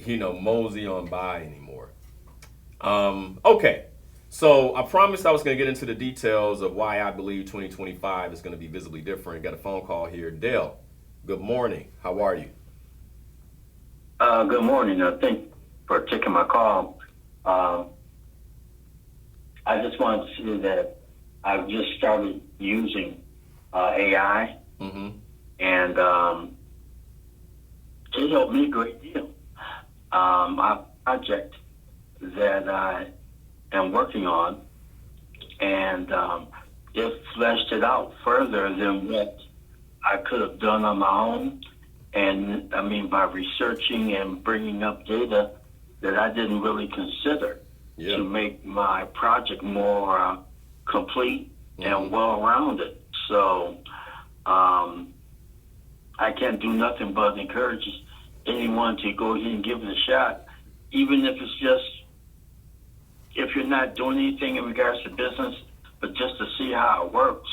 mosey on by anymore. Okay, so I promised I was going to get into the details of why I believe 2025 is going to be visibly different. Got a phone call here. Dale, good morning. How are you? Good morning. Thank you for taking my call. I just wanted to say that I've just started using AI, and it helped me a great deal. A project that I am working on, and it fleshed it out further than what I could have done on my own. And I mean, by researching and bringing up data that I didn't really consider to make my project more complete and well-rounded. So I can't do nothing but encourage anyone to go ahead and give it a shot, even if it's just, if you're not doing anything in regards to business, but just to see how it works,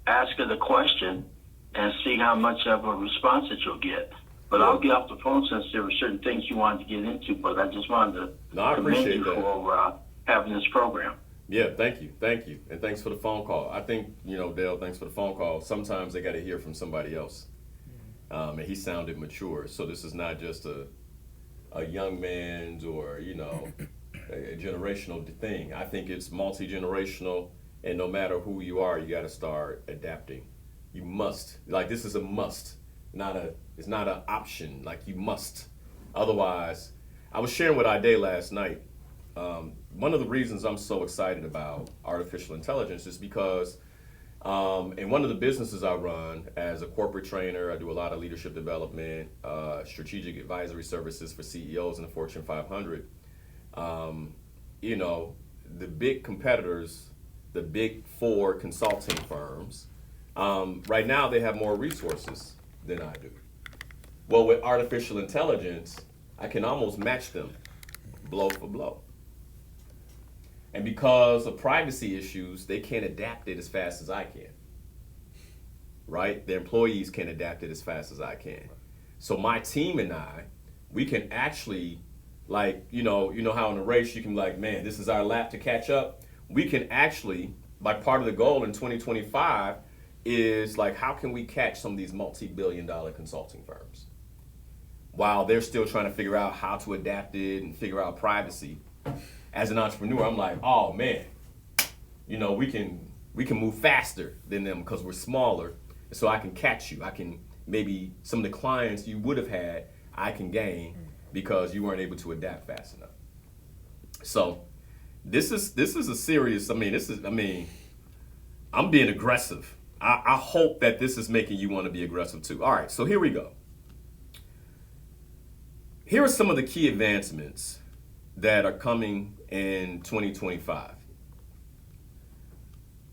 ask it a question and see how much of a response that you'll get. But I'll get off the phone since there were certain things you wanted to get into, but I just wanted to commend you for having this program. Yeah, thank you. And thanks for the phone call. I think, Dale, thanks for the phone call. Sometimes they got to hear from somebody else. And he sounded mature. So this is not just a young man's or, a generational thing. I think it's multi-generational, and no matter who you are, you got to start adapting. You must. Like, this is a must. It's not an option. Like, you must. Otherwise, I was sharing with Ade last night. One of the reasons I'm so excited about artificial intelligence is because in one of the businesses I run as a corporate trainer, I do a lot of leadership development, strategic advisory services for CEOs in the Fortune 500. The big competitors, the big four consulting firms, right now they have more resources than I do. Well, with artificial intelligence, I can almost match them blow for blow. And because of privacy issues, they can't adapt it as fast as I can. Right? The employees can't adapt it as fast as I can. So my team and I, we can actually, like, you know how in a race you can be like, man, this is our lap to catch up. We can actually, like, part of the goal in 2025 is like, how can we catch some of these multi-billion-dollar consulting firms while they're still trying to figure out how to adapt it and figure out privacy. As an entrepreneur, I'm like, oh man, we can move faster than them because we're smaller, so I can catch you. I can, maybe some of the clients you would have had, I can gain because you weren't able to adapt fast enough. So this is a serious, I'm being aggressive. I hope that this is making you want to be aggressive too. All right, so here we go. here are some of the key advancements that are coming in 2025.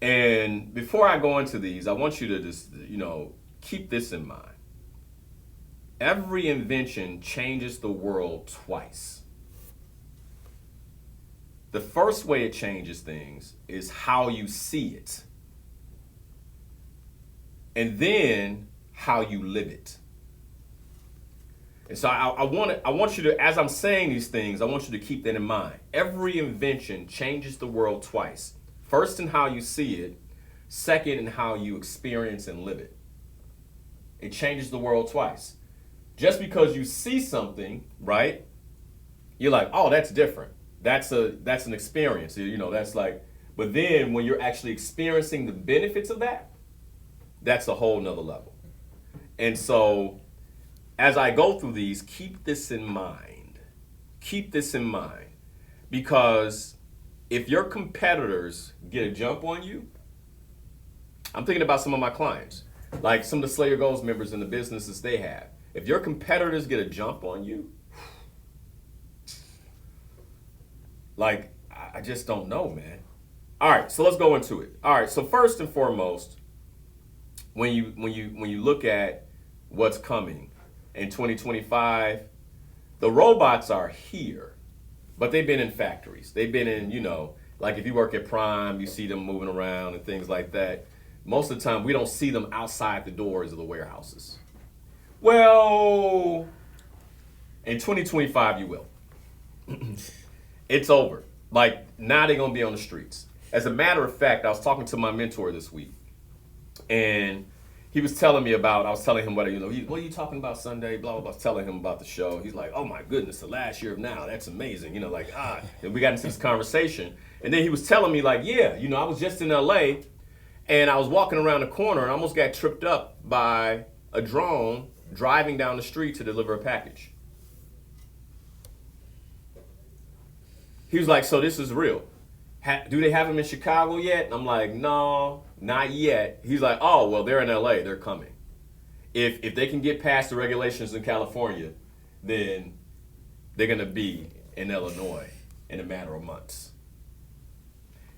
And before I go into these, I want you to just, keep this in mind. Every invention changes the world twice. The first way it changes things is how you see it. And then how you live it. And so I want you to, as I'm saying these things, I want you to keep that in mind. Every invention changes the world twice. First in how you see it, second in how you experience and live it. It changes the world twice. Just because you see something, right? You're like, oh, that's different. That's an experience. That's like, but then when you're actually experiencing the benefits of that, that's a whole nother level. And so as I go through these, keep this in mind. Keep this in mind. Because if your competitors get a jump on you, I'm thinking about some of my clients, like some of the Slayer Goals members in the businesses they have. If your competitors get a jump on you, like, I just don't know, man. All right, so let's go into it. All right, so first and foremost, when you look at what's coming in 2025, the robots are here, but they've been in factories. They've been in, like if you work at Prime, you see them moving around and things like that. Most of the time, we don't see them outside the doors of the warehouses. Well, in 2025, you will. It's over. Like, now they're going to be on the streets. As a matter of fact, I was talking to my mentor this week, and he was telling me about, I was telling him what are you talking about Sunday, blah, blah, blah. I was telling him about the show. He's like, oh my goodness, the last year of now, that's amazing. And we got into this conversation. And then he was telling me like, yeah, I was just in LA and I was walking around the corner and I almost got tripped up by a drone driving down the street to deliver a package. He was like, so this is real. Do they have them in Chicago yet? And I'm like, no, not yet. He's like, oh, well, they're in LA. They're coming. If they can get past the regulations in California, then they're going to be in Illinois in a matter of months.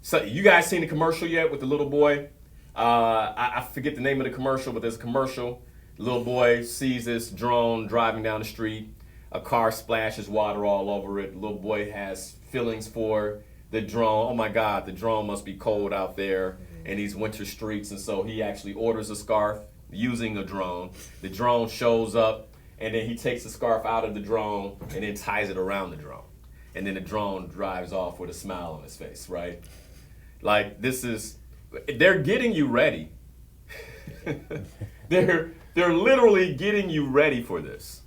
So you guys seen the commercial yet with the little boy? I forget the name of the commercial, but there's a commercial. The little boy sees this drone driving down the street. A car splashes water all over it. The little boy has feelings for the drone. Oh my God, the drone must be cold out there in these winter streets. And so he actually orders a scarf using a drone. The drone shows up, and then he takes the scarf out of the drone and then ties it around the drone. And then the drone drives off with a smile on his face, right? Like, they're getting you ready. They're literally getting you ready for this,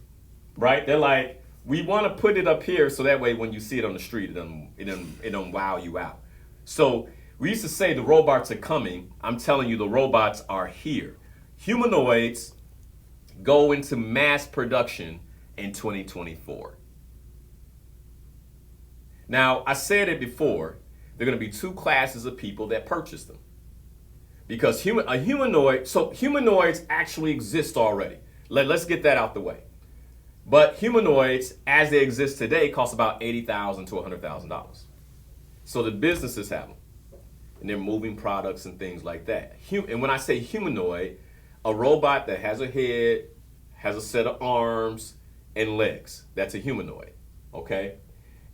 right? They're like, we want to put it up here so that way when you see it on the street, it don't wow you out. So we used to say the robots are coming. I'm telling you, the robots are here. Humanoids go into mass production in 2024. Now, I said it before, there are going to be two classes of people that purchase them. Because humanoids actually exist already. Let's get that out the way. But humanoids, as they exist today, cost about $80,000 to $100,000. So the businesses have them. And they're moving products and things like that. And when I say humanoid, a robot that has a head, has a set of arms and legs. That's a humanoid, okay?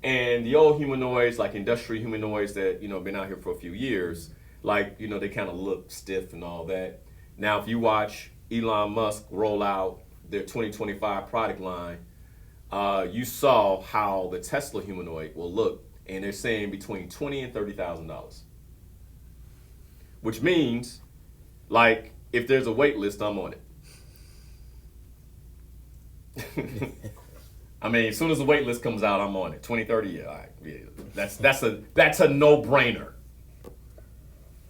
And the old humanoids, like industrial humanoids that, been out here for a few years, like, they kind of look stiff and all that. Now, if you watch Elon Musk roll out their 2025 product line, you saw how the Tesla humanoid will look, and they're saying between $20,000 and $30,000. Which means, like, if there's a wait list, I'm on it. I mean, as soon as the wait list comes out, I'm on it. 2030, yeah, all right. Yeah. That's a no-brainer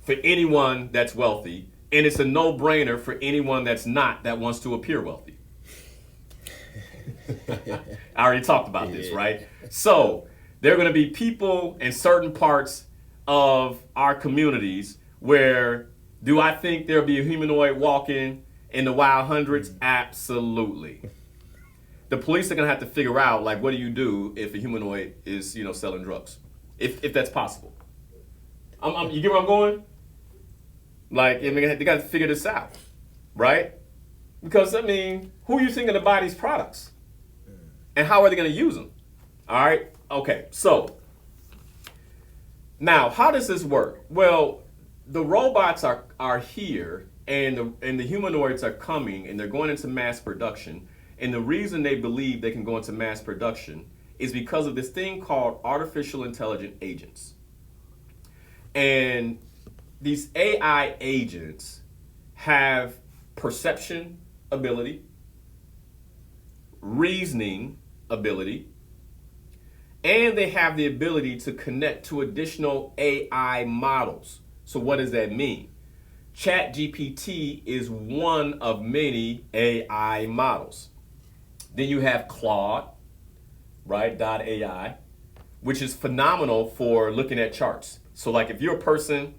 for anyone that's wealthy, and it's a no-brainer for anyone that's not, that wants to appear wealthy. I already talked about this, right? So there are going to be people in certain parts of our communities where, do I think there'll be a humanoid walking in the wild hundreds? Absolutely. the police are gonna have to figure out, like, what do you do if a humanoid is, selling drugs, if that's possible. You get where I'm going? Like, I mean, they got to figure this out, right? Because I mean, who are you thinking to buy these products, and how are they gonna use them? All right. Okay. So now, how does this work? Well, the robots are here, and the humanoids are coming, and they're going into mass production. And the reason they believe they can go into mass production is because of this thing called artificial intelligent agents. And these AI agents have perception ability, reasoning ability, and they have the ability to connect to additional AI models. So what does that mean? ChatGPT is one of many AI models. Then you have Claude, right, .ai, which is phenomenal for looking at charts. So like if you're a person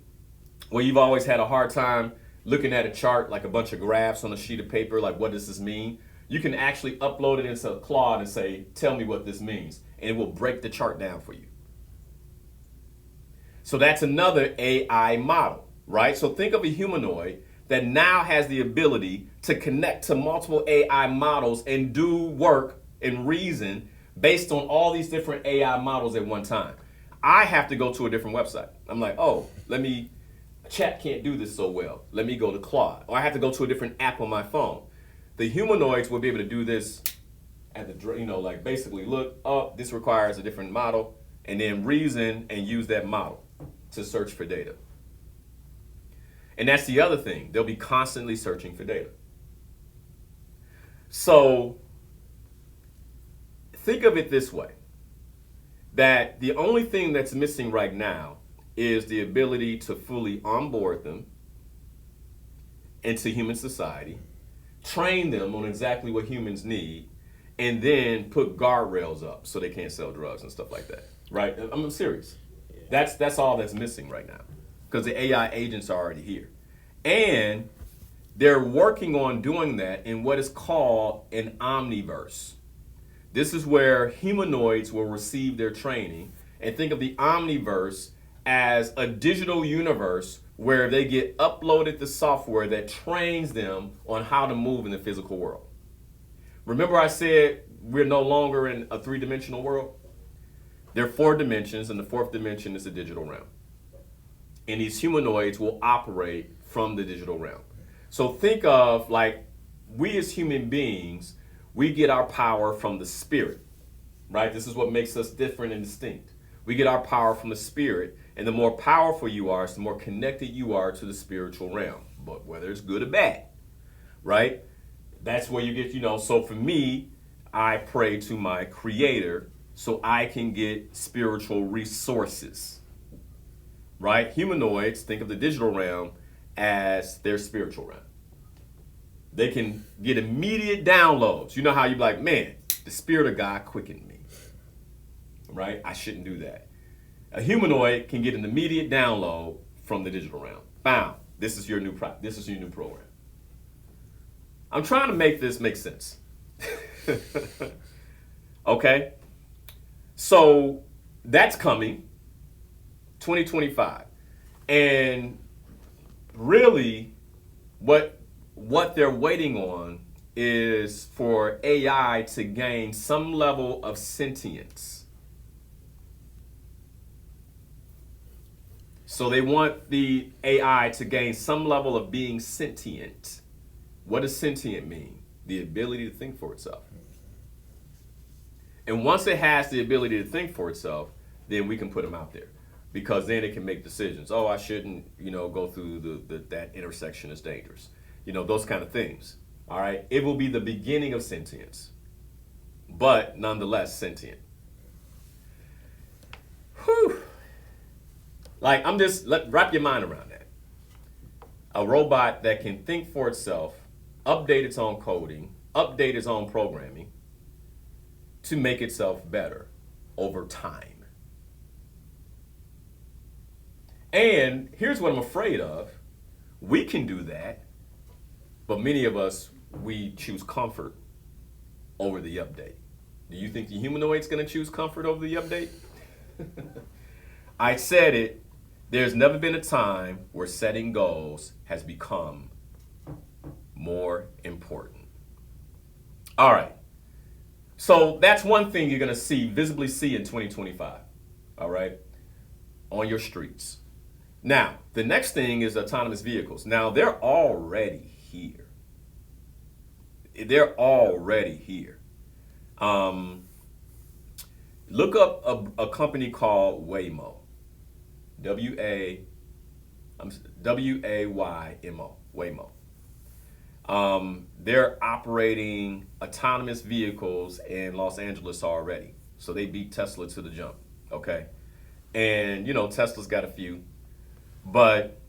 where you've always had a hard time looking at a chart, like a bunch of graphs on a sheet of paper, like what does this mean? You can actually upload it into Claude and say, tell me what this means. And it will break the chart down for you. So that's another AI model, right? So think of a humanoid that now has the ability to connect to multiple AI models and do work and reason based on all these different AI models at one time. I have to go to a different website. I'm like, oh, chat can't do this so well. Let me go to Claude. Or I have to go to a different app on my phone. The humanoids will be able to do this at the, like basically look, oh, this requires a different model, and then reason and use that model to search for data. And that's the other thing. They'll be constantly searching for data. So think of it this way, that the only thing that's missing right now is the ability to fully onboard them into human society, train them on exactly what humans need, and then put guardrails up so they can't sell drugs and stuff like that. Right? I'm serious. That's all that's missing right now, because the AI agents are already here. And they're working on doing that in what is called an omniverse. This is where humanoids will receive their training, and think of the omniverse as a digital universe where they get uploaded the software that trains them on how to move in the physical world. Remember I said we're no longer in a three-dimensional world? There are 4 dimensions, and the 4th dimension is the digital realm. And these humanoids will operate from the digital realm. So think of, like, we as human beings, we get our power from the spirit, right? This is what makes us different and distinct. We get our power from the spirit, and the more powerful you are, the more connected you are to the spiritual realm, but whether it's good or bad, right? That's where you get, so for me, I pray to my creator so I can get spiritual resources, right? Humanoids think of the digital realm as their spiritual realm. They can get immediate downloads. You know how you're like, man, the spirit of God quickened me, right? I shouldn't do that. A humanoid can get an immediate download from the digital realm. Bam, this is your new program. I'm trying to make this make sense. Okay? So that's coming 2025. And really what they're waiting on is for AI to gain some level of sentience. So they want the AI to gain some level of being sentient. What does sentient mean? The ability to think for itself. And once it has the ability to think for itself, then we can put them out there, because then it can make decisions. Oh, I shouldn't, go through that intersection is dangerous. Those kind of things. All right. It will be the beginning of sentience, but nonetheless sentient. Whew. Like, wrap your mind around that. A robot that can think for itself, update its own coding, update its own programming to make itself better over time. And here's what I'm afraid of. We can do that, but many of us, we choose comfort over the update? Do you think the humanoid's going to choose comfort over the update? I said it. There's never been a time where setting goals has become more important. All right. So that's one thing you're going to visibly see in 2025. All right. On your streets. Now, the next thing is autonomous vehicles. Now, they're already here. They're already here. Look up a company called Waymo. W-A-Y-M-O. Waymo. They're operating autonomous vehicles in Los Angeles already. So they beat Tesla to the jump. Okay. And, Tesla's got a few. But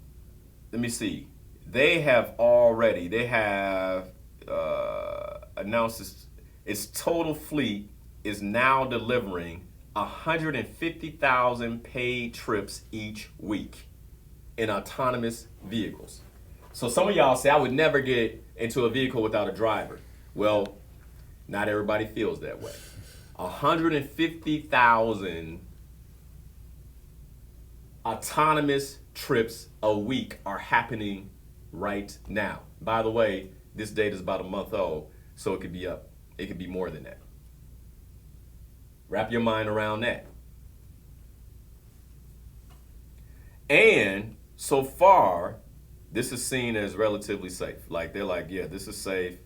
let me see. They have announced its total fleet is now delivering 150,000 paid trips each week in autonomous vehicles. So some of y'all say, I would never get into a vehicle without a driver. Well, not everybody feels that way. 150,000 autonomous trips a week are happening right now. By the way, this data is about a month old, so it could be up. It could be more than that. Wrap your mind around that. And so far, this is seen as relatively safe. Like they're like, yeah, this is safe.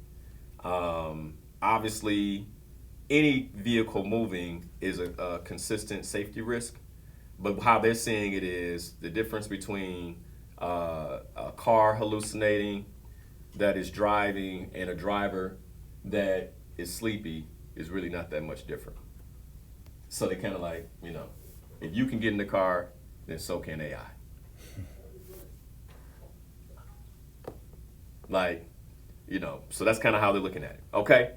Obviously, any vehicle moving is a consistent safety risk. But how they're seeing it is the difference between a car hallucinating that is driving and a driver that is sleepy is really not that much different. So they kind of like, if you can get in the car, then so can AI. So that's kind of how they're looking at it. Okay.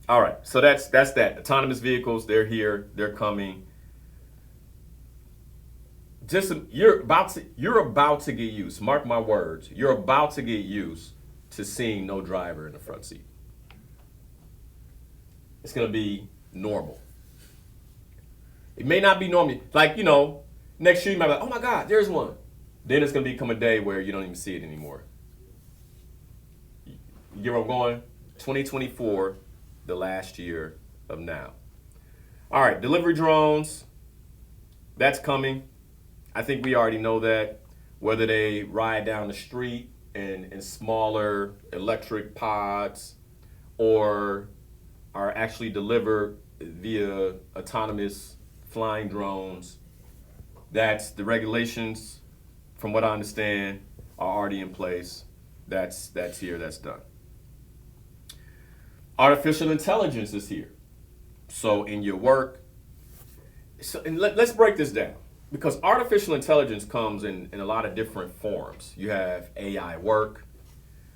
All right, so that's that. Autonomous vehicles, they're here, they're coming. You're about to get used. Mark my words. You're about to get used to seeing no driver in the front seat. It's gonna be normal. It may not be normal. Next year you might be like, oh my God, there's one. Then it's gonna become a day where you don't even see it anymore. You get where I'm going? 2024. The last year of now. All right, delivery drones, that's coming. I think we already know that. Whether they ride down the street in smaller electric pods or are actually delivered via autonomous flying drones, that's the regulations, from what I understand, are already in place. That's here, that's done. Artificial intelligence is here. So in your work, let's break this down, because artificial intelligence comes in a lot of different forms. You have AI work,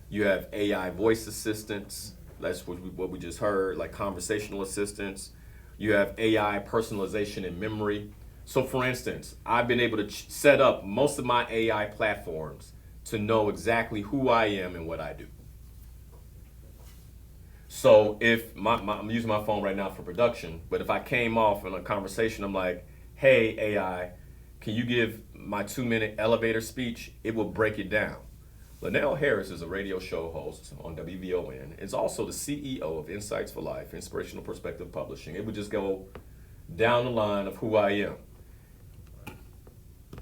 you have AI voice assistants, that's what we just heard, like conversational assistants. You have AI personalization and memory. So for instance, I've been able to set up most of my AI platforms to know exactly who I am and what I do. So if I'm using my phone right now for production, but if I came off in a conversation, I'm like, hey, AI, can you give my 2-minute elevator speech? It will break it down. Linnell Harris is a radio show host on WVON. It's also the CEO of Insights for Life, Inspirational Perspective Publishing. It would just go down the line of who I am.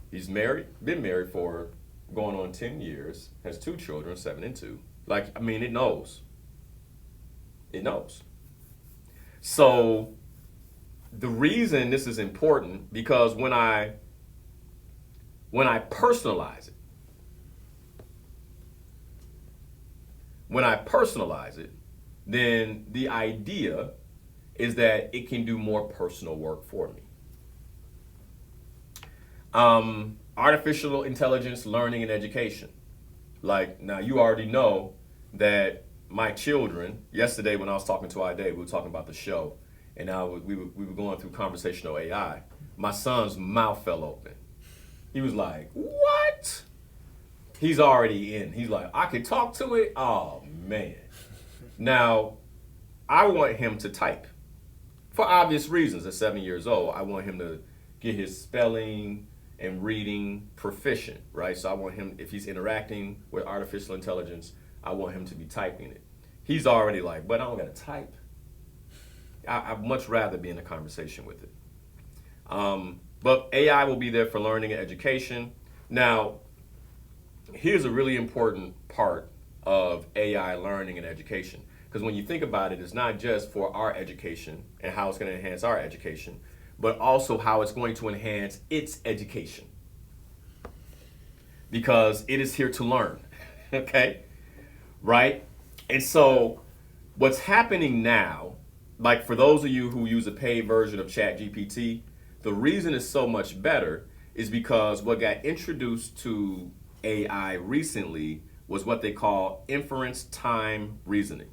He's been married for going on 10 years, has 2 children, 7 and 2. It knows. It knows. So the reason this is important, because when I personalize it, then the idea is that it can do more personal work for me. Artificial intelligence, learning, and education. Now you already know that my children, yesterday when I was talking to Ide, we were talking about the show, and we were going through conversational AI. My son's mouth fell open. He was like, what? He's already in. He's like, I can talk to it. Oh man. Now, I want him to type. For obvious reasons, at 7 years old, I want him to get his spelling and reading proficient, right? So I want him, if he's interacting with artificial intelligence, I want him to be typing it. He's already like, but I don't got to type. I'd much rather be in a conversation with it. But AI will be there for learning and education. Now, here's a really important part of AI learning and education. Because when you think about it, it's not just for our education and how it's going to enhance our education, but also how it's going to enhance its education. Because it is here to learn, okay? Right? And so what's happening now, like for those of you who use a paid version of ChatGPT, the reason it's so much better is because what got introduced to AI recently was what they call inference time reasoning.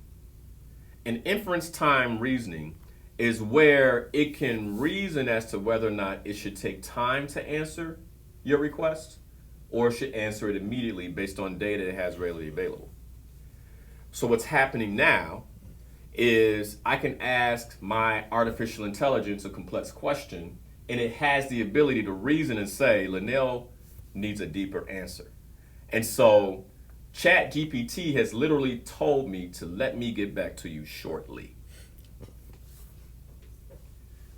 And inference time reasoning is where it can reason as to whether or not it should take time to answer your request or should answer it immediately based on data it has readily available. So what's happening now is I can ask my artificial intelligence a complex question and it has the ability to reason and say, Linnell needs a deeper answer. And so ChatGPT has literally told me to let me get back to you shortly.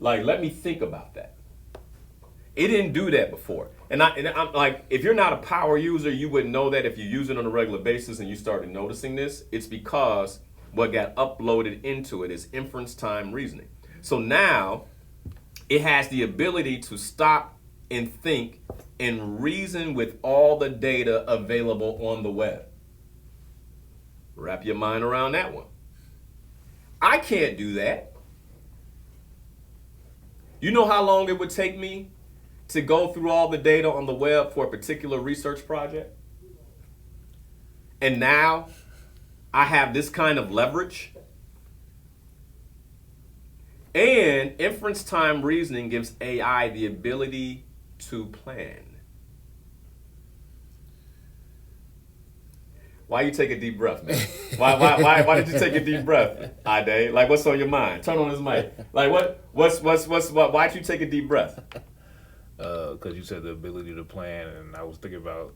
Like, let me think about that. It didn't do that before. And I'm like, if you're not a power user, you wouldn't know that. If you use it on a regular basis and you started noticing this, it's because what got uploaded into it is inference time reasoning. So now it has the ability to stop and think and reason with all the data available on the web. Wrap your mind around that one. I can't do that. You know how long it would take me to go through all the data on the web for a particular research project? And now I have this kind of leverage. And inference time reasoning gives AI the ability to plan. Why you take a deep breath, man? Why did you take a deep breath, Ade? Like, what's on your mind? Turn on his mic. Like, why'd you take a deep breath? Because you said the ability to plan, and I was thinking about,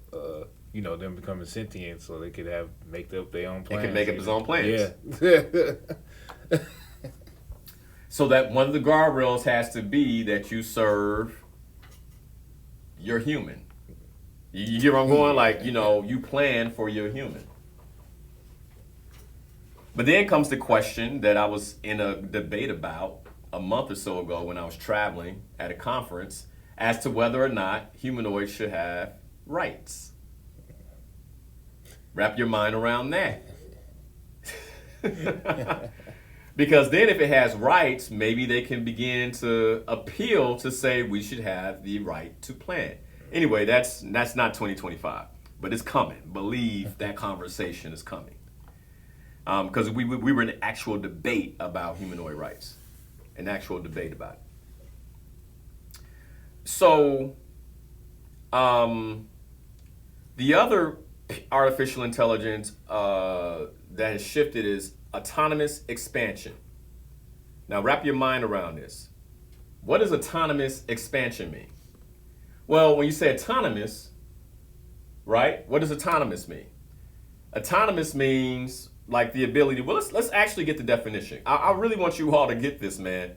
them becoming sentient so they could make up their own plans. It can make up its own plans. Yeah. So that one of the guardrails has to be that you serve your human. You get where I'm going? Like, you plan for your human. But then comes the question that I was in a debate about a month or so ago when I was traveling at a conference as to whether or not humanoids should have rights. Wrap your mind around that. Because then if it has rights, maybe they can begin to appeal to say we should have the right to plan. Anyway, that's not 2025, but it's coming. Believe that conversation is coming. Because we were in an actual debate about humanoid rights. An actual debate about it. So, the other artificial intelligence that has shifted is autonomous expansion. Now, wrap your mind around this. What does autonomous expansion mean? Well, when you say autonomous, right? What does autonomous mean? Autonomous means like the ability. Well, let's actually get the definition. I really want you all to get this, man,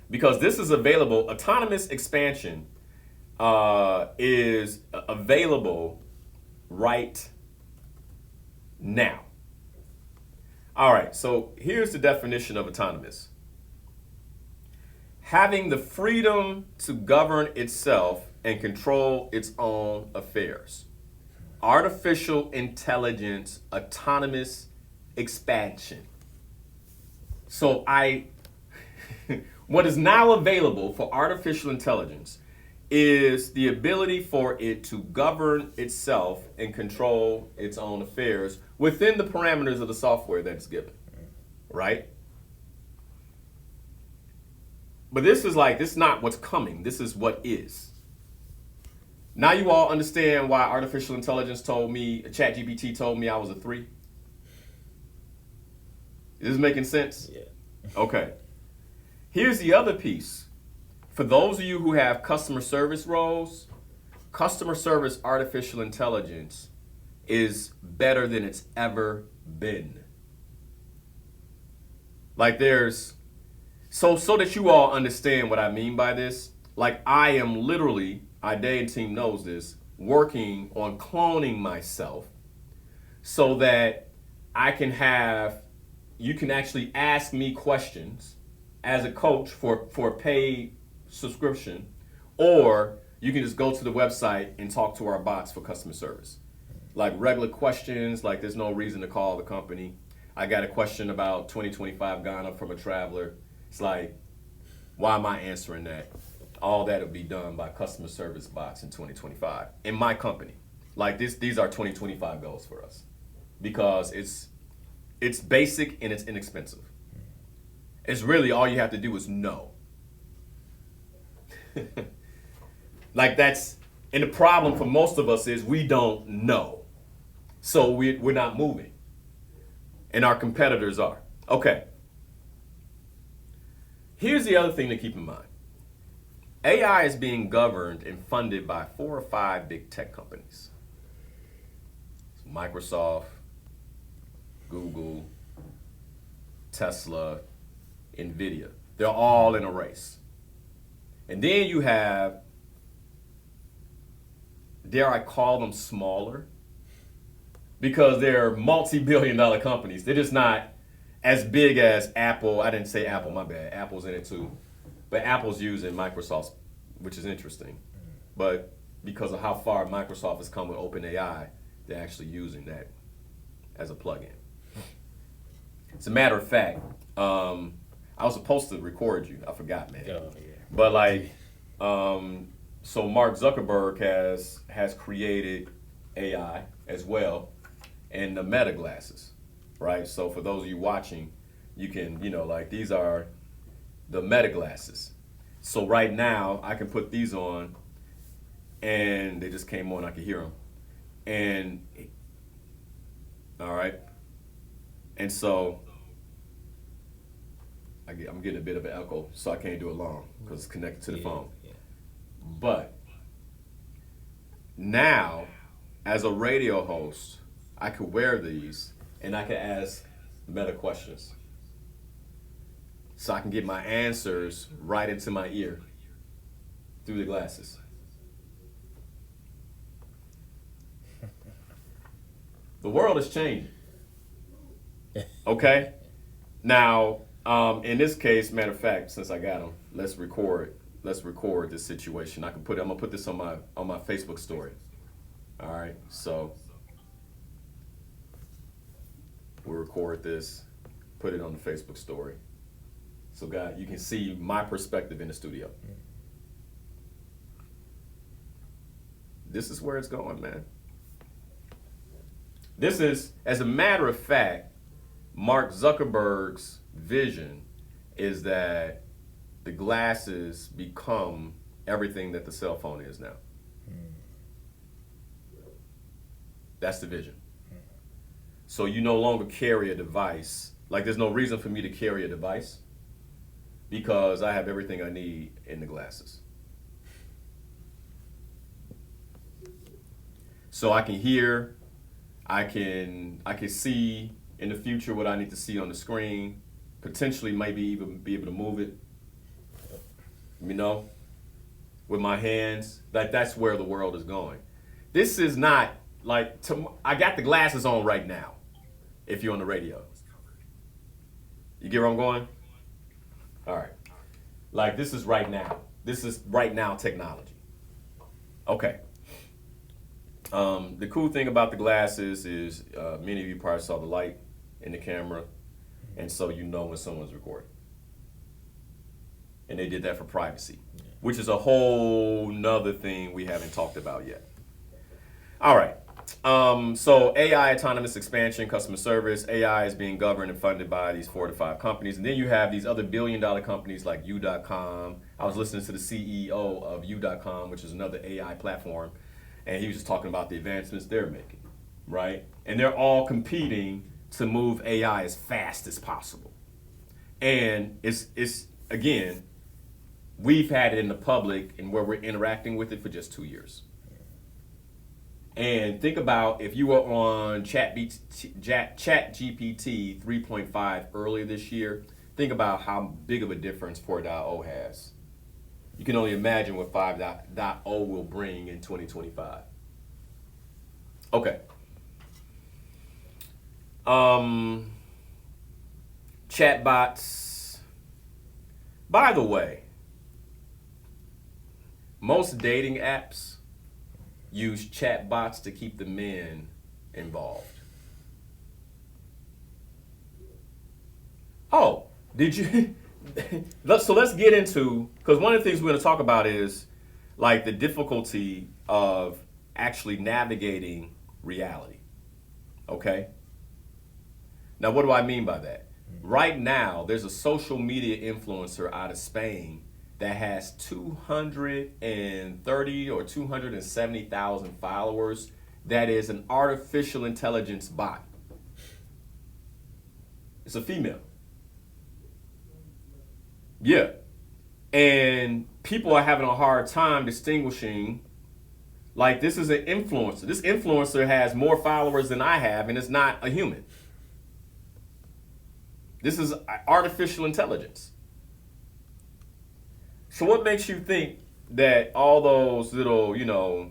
because this is available. Autonomous expansion is available right now. All right, so here's the definition of autonomous. Having the freedom to govern itself and control its own affairs. Artificial intelligence, autonomous expansion. So what is now available for artificial intelligence is the ability for it to govern itself and control its own affairs within the parameters of the software that it's given, right? But this is not what's coming. This is what is. Now you all understand why artificial intelligence told me, ChatGPT told me I was a 3? Is this making sense? Yeah. Okay. Here's the other piece. For those of you who have customer service roles, customer service artificial intelligence is better than it's ever been. Like there's, so that you all understand what I mean by this, like I am literally, Ide and team knows this, working on cloning myself so that I can have, you can actually ask me questions as a coach for a paid subscription, or you can just go to the website and talk to our bots for customer service. Like regular questions, like there's no reason to call the company. I got a question about 2025 Ghana from a traveler. It's like, why am I answering that? All that will be done by customer service bots in 2025 in my company. Like these are 2025 goals for us because it's basic and it's inexpensive. It's really all you have to do is know. Like that's, and the problem for most of us is we don't know. So we're not moving. And our competitors are. Okay. Here's the other thing to keep in mind. AI is being governed and funded by 4 or 5 big tech companies. Microsoft, Google, Tesla, NVIDIA. They're all in a race. And then you have, dare I call them smaller? Because they're multi-billion-dollar companies. They're just not as big as Apple. I didn't say Apple, my bad. Apple's in it too. But Apple's using Microsoft, which is interesting. But because of how far Microsoft has come with OpenAI, they're actually using that as a plugin. As a matter of fact, I was supposed to record you. I forgot, man. Oh, yeah. But like, so Mark Zuckerberg has created AI as well, and the Meta glasses, right? So for those of you watching, you can, like these are the Meta glasses. So right now I can put these on, and they just came on. I can hear them, and all right, and so I'm getting a bit of an echo, so I can't do it long because it's connected to the phone. Yeah. But now, as a radio host, I could wear these and I could ask Meta questions. So I can get my answers right into my ear through the glasses. The world is changing. Okay? Now, in this case, matter of fact, since I got them, let's record this situation. I'm gonna put this on my Facebook story. All right, so we'll record this, put it on the Facebook story. So guys, you can see my perspective in the studio. This is where it's going, man. This is, as a matter of fact, Mark Zuckerberg's vision is that the glasses become everything that the cell phone is now. That's the vision. So you no longer carry a device. Like there's no reason for me to carry a device because I have everything I need in the glasses. So I can hear, I can see in the future what I need to see on the screen, potentially maybe even be able to move it, with my hands. Like that's where the world is going. This is not like, I got the glasses on right now, if you're on the radio. You get where I'm going? All right. Like this is right now. This is right now technology. Okay. The cool thing about the glasses is many of you probably saw the light in the camera, and so you know when someone's recording. And they did that for privacy, which is a whole nother thing we haven't talked about yet. All right. So AI, autonomous expansion, customer service. AI is being governed and funded by these 4 to 5 companies. And then you have these other billion-dollar companies like U.com. I was listening to the CEO of U.com, which is another AI platform, and he was just talking about the advancements they're making, right? And they're all competing to move AI as fast as possible. And it's again, we've had it in the public and where we're interacting with it for just 2 years. And think about if you were on ChatGPT 3.5 earlier this year, think about how big of a difference 4.0 has. You can only imagine what 5.0 will bring in 2025. Okay. Chatbots. By the way, most dating apps use chatbots to keep the men involved. Oh, did you? So let's get into, because one of the things we're going to talk about is like the difficulty of actually navigating reality. Okay? Now, what do I mean by that? Right now, there's a social media influencer out of Spain that has 230 or 270,000 followers. That is an artificial intelligence bot. It's a female. Yeah. And people are having a hard time distinguishing, like, this is an influencer. This influencer has more followers than I have, and it's not a human. This is artificial intelligence. So what makes you think that all those little,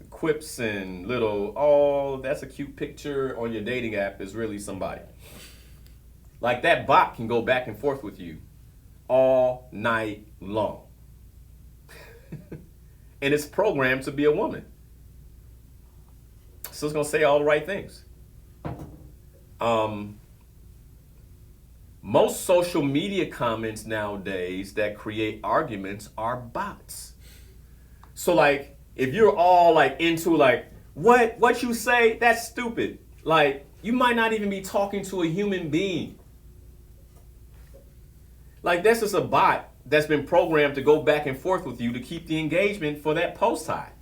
quips and little, oh, that's a cute picture on your dating app is really somebody? Like, that bot can go back and forth with you all night long. And it's programmed to be a woman. So it's going to say all the right things. Most social media comments nowadays that create arguments are bots. So like, if you're all like into like, what you say, that's stupid. Like, you might not even be talking to a human being. Like, that's just a bot that's been programmed to go back and forth with you to keep the engagement for that post high.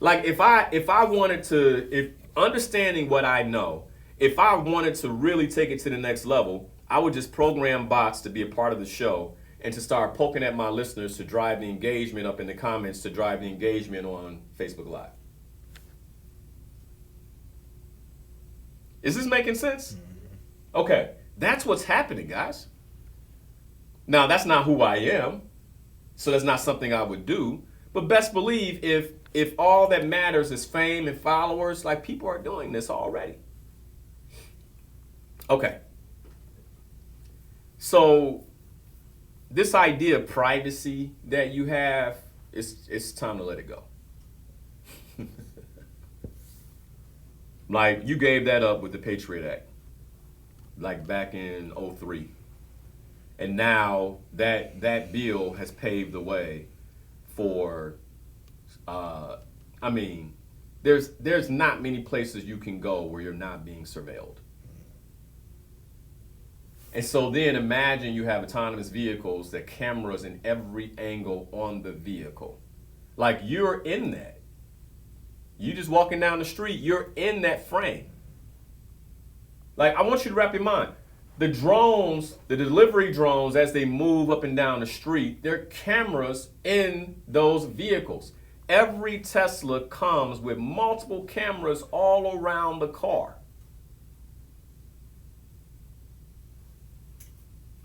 Like, if I wanted to, understanding what I know, if I wanted to really take it to the next level, I would just program bots to be a part of the show and to start poking at my listeners to drive the engagement up in the comments, to drive the engagement on Facebook Live. Is this making sense? Okay, that's what's happening, guys. Now, that's not who I am, so that's not something I would do, but best believe if all that matters is fame and followers, like, people are doing this already. Okay. So this idea of privacy that you have, it's time to let it go. Like, you gave that up with the Patriot Act, like back in 2003. And now that bill has paved the way for there's not many places you can go where you're not being surveilled. And so then imagine you have autonomous vehicles that cameras in every angle on the vehicle. Like, you're in that. You just walking down the street, you're in that frame. Like, I want you to wrap your mind. The drones, the delivery drones, as they move up and down the street, there are cameras in those vehicles. Every Tesla comes with multiple cameras all around the car.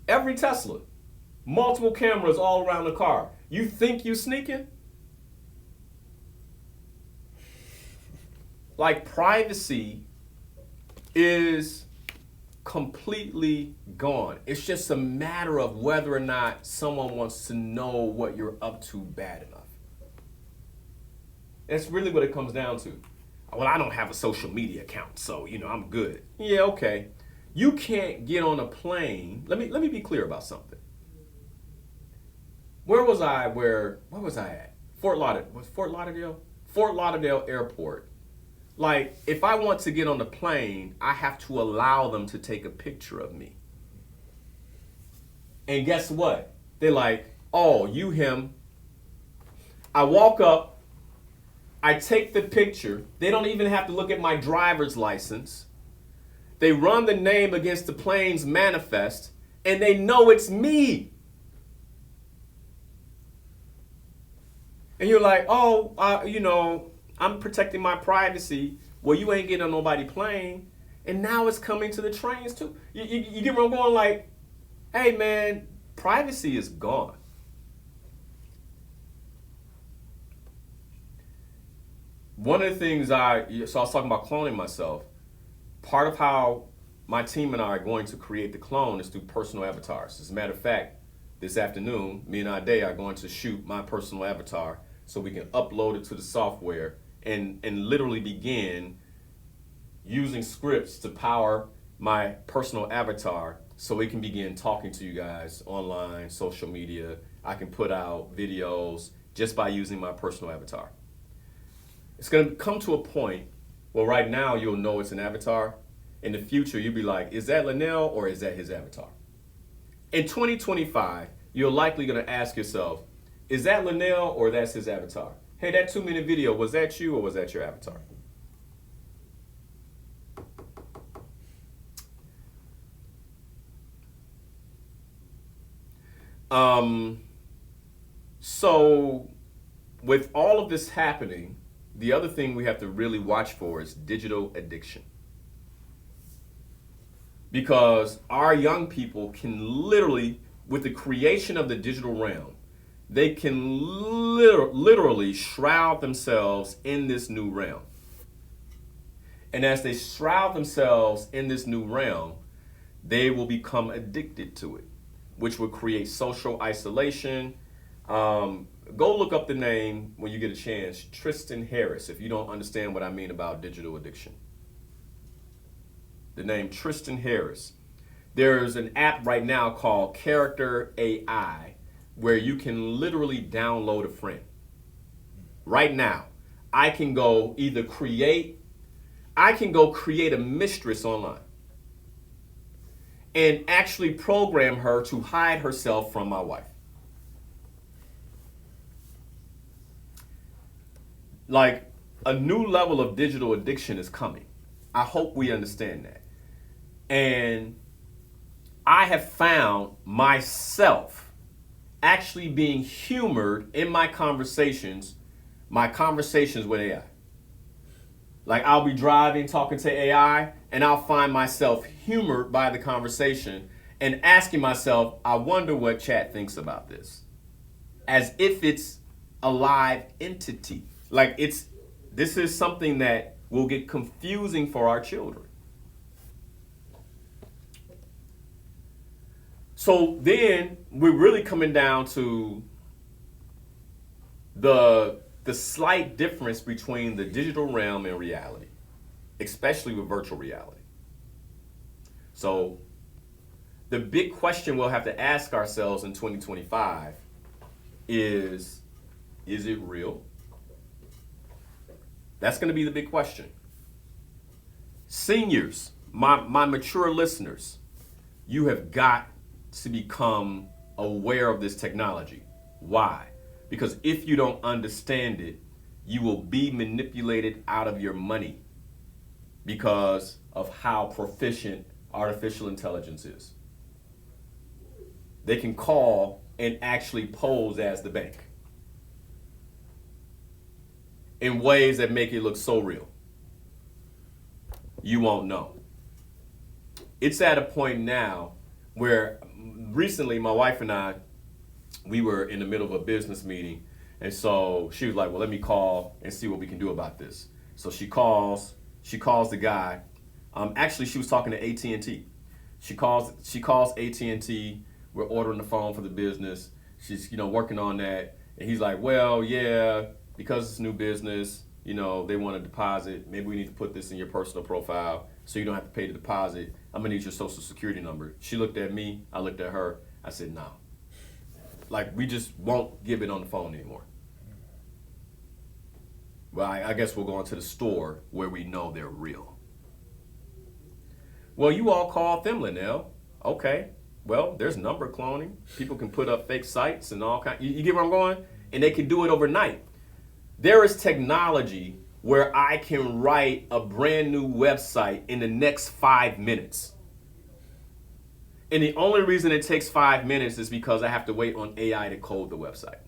Every Tesla, multiple cameras all around the car. You think you sneaking? Like, privacy is completely gone. It's just a matter of whether or not someone wants to know what you're up to bad enough. That's really what it comes down to. Well, I don't have a social media account, so, I'm good. Yeah, okay. You can't get on a plane. Let me be clear about something. Where was I at? Fort Lauderdale? Fort Lauderdale Airport. Like, if I want to get on the plane, I have to allow them to take a picture of me. And guess what? They're like, oh, you him. I walk up, I take the picture. They don't even have to look at my driver's license. They run the name against the plane's manifest, and they know it's me. And you're like, oh, I'm protecting my privacy. Well, you ain't getting on nobody's plane. And now it's coming to the trains too. You get where I'm going? Like, hey man, privacy is gone. One of the things so I was talking about cloning myself. Part of how my team and I are going to create the clone is through personal avatars. As a matter of fact, this afternoon, me and Ade are going to shoot my personal avatar so we can upload it to the software and literally begin using scripts to power my personal avatar so it can begin talking to you guys online, social media. I can put out videos just by using my personal avatar. It's going to come to a point where right now you'll know it's an avatar. In the future, you'll be like, is that Linnell or is that his avatar? In 2025, you're likely going to ask yourself, is that Linnell or that's his avatar? Hey, that 2-minute video, was that you or was that your avatar? So with all of this happening, the other thing we have to really watch for is digital addiction. Because our young people can literally, with the creation of the digital realm, they can literally shroud themselves in this new realm. And as they shroud themselves in this new realm, they will become addicted to it, which will create social isolation. Go look up the name when you get a chance, Tristan Harris, if you don't understand what I mean about digital addiction. The name Tristan Harris. There's an app right now called Character AI where you can literally download a friend. Right now, I can go create a mistress online and actually program her to hide herself from my wife. Like, a new level of digital addiction is coming. I hope we understand that. And I have found myself actually being humored in my conversations with AI. Like, I'll be driving, talking to AI, and I'll find myself humored by the conversation and asking myself, I wonder what chat thinks about this. As if it's a live entity. Like, this is something that will get confusing for our children. So then we're really coming down to the slight difference between the digital realm and reality, especially with virtual reality. So the big question we'll have to ask ourselves in 2025 is it real? That's going to be the big question. Seniors, my mature listeners, you have got to become aware of this technology. Why? Because if you don't understand it, you will be manipulated out of your money because of how proficient artificial intelligence is. They can call and actually pose as the bank in ways that make it look so real. You won't know. It's at a point now where recently my wife and I, we were in the middle of a business meeting, and so she was like, well, let me call and see what we can do about this. So she calls the guy. Actually, she was talking to AT&T. She calls AT&T. We're ordering the phone for the business. She's, working on that. And he's like, well, yeah, because it's new business, they want a deposit. Maybe we need to put this in your personal profile so you don't have to pay the deposit. I'm gonna need your social security number. She looked at me, I looked at her. I said, no. Like, we just won't give it on the phone anymore. Well, I guess we'll go into the store where we know they're real. Well, you all call them, Linnell. Okay. Well, there's number cloning. People can put up fake sites and all kinds. You get where I'm going? And they can do it overnight. There is technology where I can write a brand new website in the next 5 minutes. And the only reason it takes 5 minutes is because I have to wait on AI to code the website.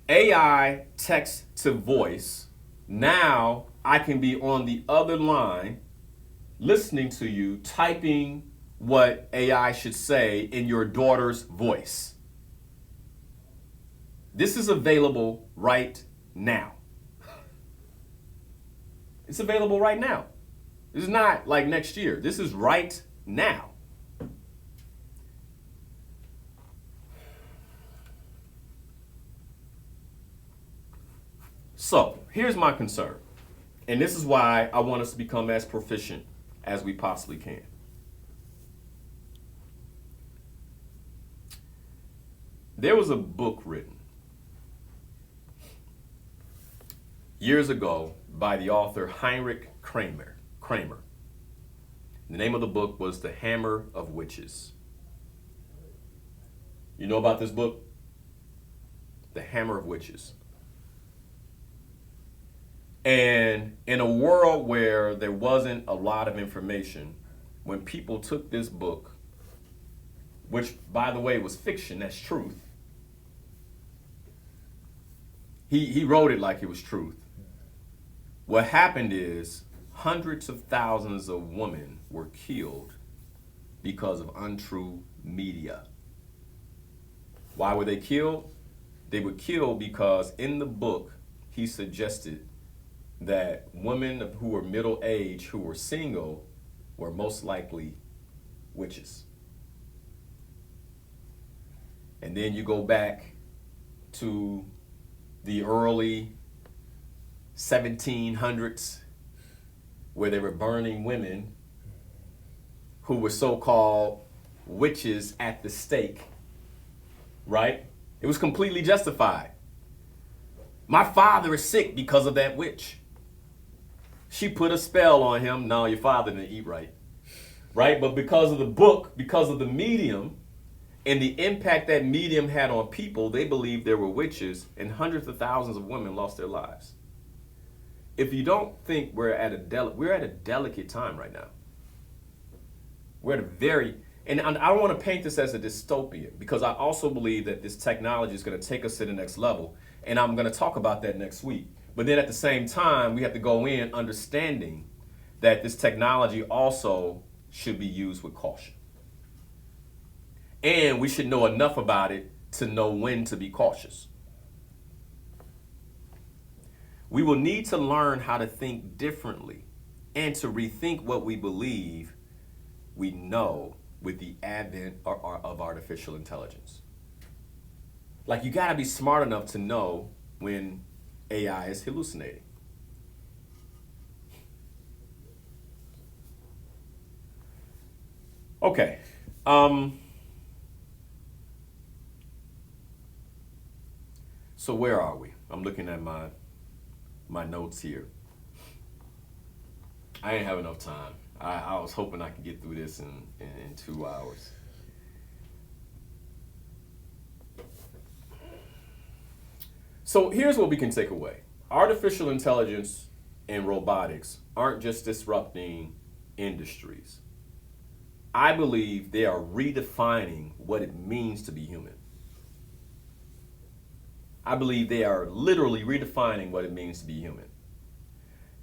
AI text to voice. Now I can be on the other line listening to you, typing what AI should say in your daughter's voice. This is available right now. It's available right now. This is not like next year. This is right now. So here's my concern. And this is why I want us to become as proficient as we possibly can. There was a book written years ago by the author Heinrich Kramer. The name of the book was The Hammer of Witches. You know about this book? The Hammer of Witches. And in a world where there wasn't a lot of information, when people took this book, which by the way was fiction, that's truth. He wrote it like it was truth. What happened is hundreds of thousands of women were killed because of untrue media. Why were they killed? They were killed because in the book he suggested that women who were middle-aged, who were single, were most likely witches. And then you go back to the early 1700s, where they were burning women who were so-called witches at the stake, right? It was completely justified. My father is sick because of that witch. She put a spell on him. No, your father didn't eat right. Right? But because of the book, because of the medium, and the impact that medium had on people, they believed there were witches, and hundreds of thousands of women lost their lives. If you don't think we're at a delicate time right now. We're at a very, and I don't want to paint this as a dystopian, because I also believe that this technology is going to take us to the next level, and I'm going to talk about that next week. But then at the same time, we have to go in understanding that this technology also should be used with caution. And we should know enough about it to know when to be cautious. We will need to learn how to think differently and to rethink what we believe we know with the advent of artificial intelligence. Like, you gotta be smart enough to know when AI is hallucinating. Okay. So where are we? I'm looking at my notes here. I ain't have enough time. I was hoping I could get through this in 2 hours. So here's what we can take away. Artificial intelligence and robotics aren't just disrupting industries. I believe they are redefining what it means to be human. I believe they are literally redefining what it means to be human.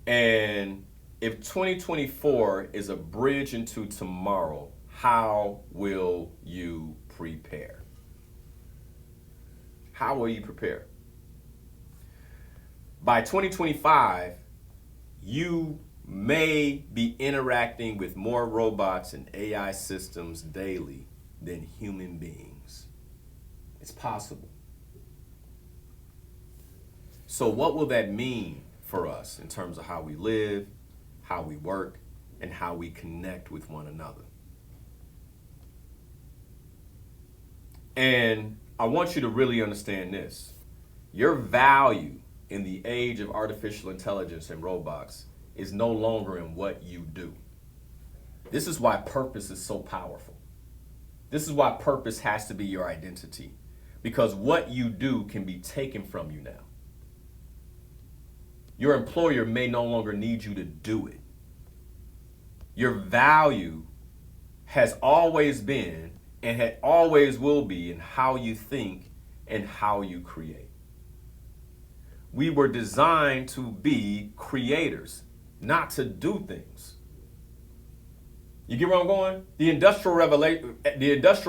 And if 2024 is a bridge into tomorrow, how will you prepare? How will you prepare? By 2025, you may be interacting with more robots and AI systems daily than human beings. It's possible. So what will that mean for us in terms of how we live, how we work, and how we connect with one another? And I want you to really understand this. Your value in the age of artificial intelligence and robots is no longer in what you do. This is why purpose is so powerful. This is why purpose has to be your identity, because what you do can be taken from you now. Your employer may no longer need you to do it. Your value has always been and always will be in how you think and how you create. We were designed to be creators, not to do things. You get where I'm going? The Industrial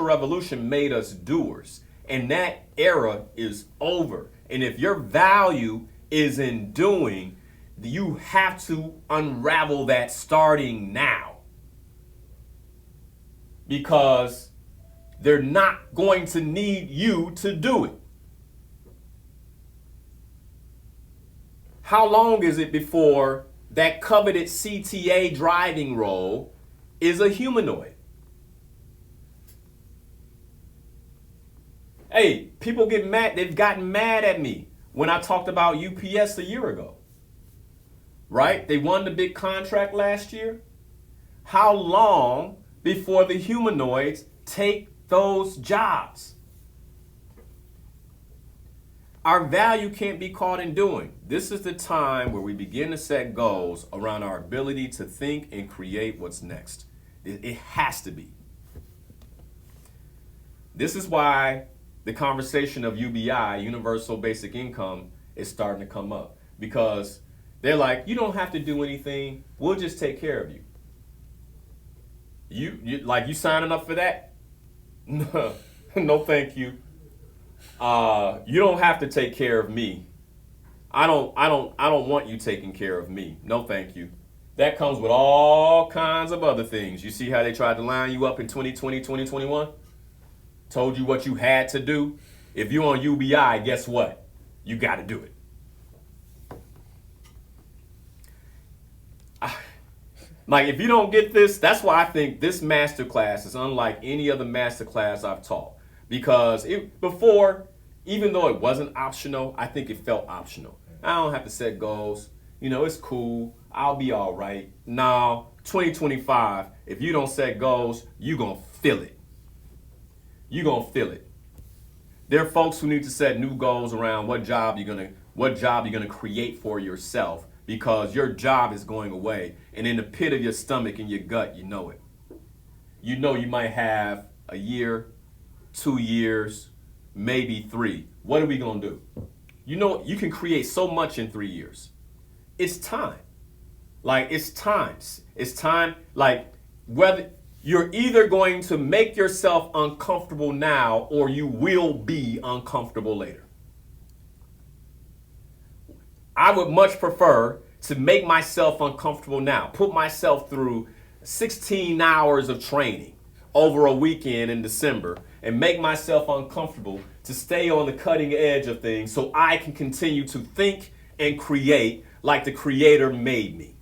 Revolution made us doers, and that era is over. And if your value is in doing, you have to unravel that starting now. Because they're not going to need you to do it. How long is it before that coveted CTA driving role is a humanoid? Hey, people get mad. They've gotten mad at me when I talked about UPS a year ago. Right? They won the big contract last year. How long before the humanoids take those jobs? Our value can't be caught in doing. This is the time where we begin to set goals around our ability to think and create what's next. It has to be. This is why the conversation of UBI, Universal Basic Income, is starting to come up. Because they're like, you don't have to do anything. We'll just take care of you. You signing up for that? No, no, thank you. You don't have to take care of me. I don't want you taking care of me. No, thank you. That comes with all kinds of other things. You see how they tried to line you up in 2020, 2021? Told you what you had to do. If you're on UBI, guess what? You got to do it. Like, if you don't get this, that's why I think this masterclass is unlike any other masterclass I've taught. Because before, even though it wasn't optional, I think it felt optional. I don't have to set goals. You know, it's cool. I'll be all right. No, 2025, if you don't set goals, you're going to feel it. You're going to feel it. There are folks who need to set new goals around what job you're going to create for yourself, because your job is going away. And in the pit of your stomach and your gut, you know it. You know you might have a year, 2 years, maybe 3. What are we going to do? You know, you can create so much in 3 years. It's time. Like, it's time. It's time. Like, whether you're either going to make yourself uncomfortable now or you will be uncomfortable later. I would much prefer to make myself uncomfortable now. Put myself through 16 hours of training over a weekend in December and make myself uncomfortable to stay on the cutting edge of things so I can continue to think and create like the Creator made me.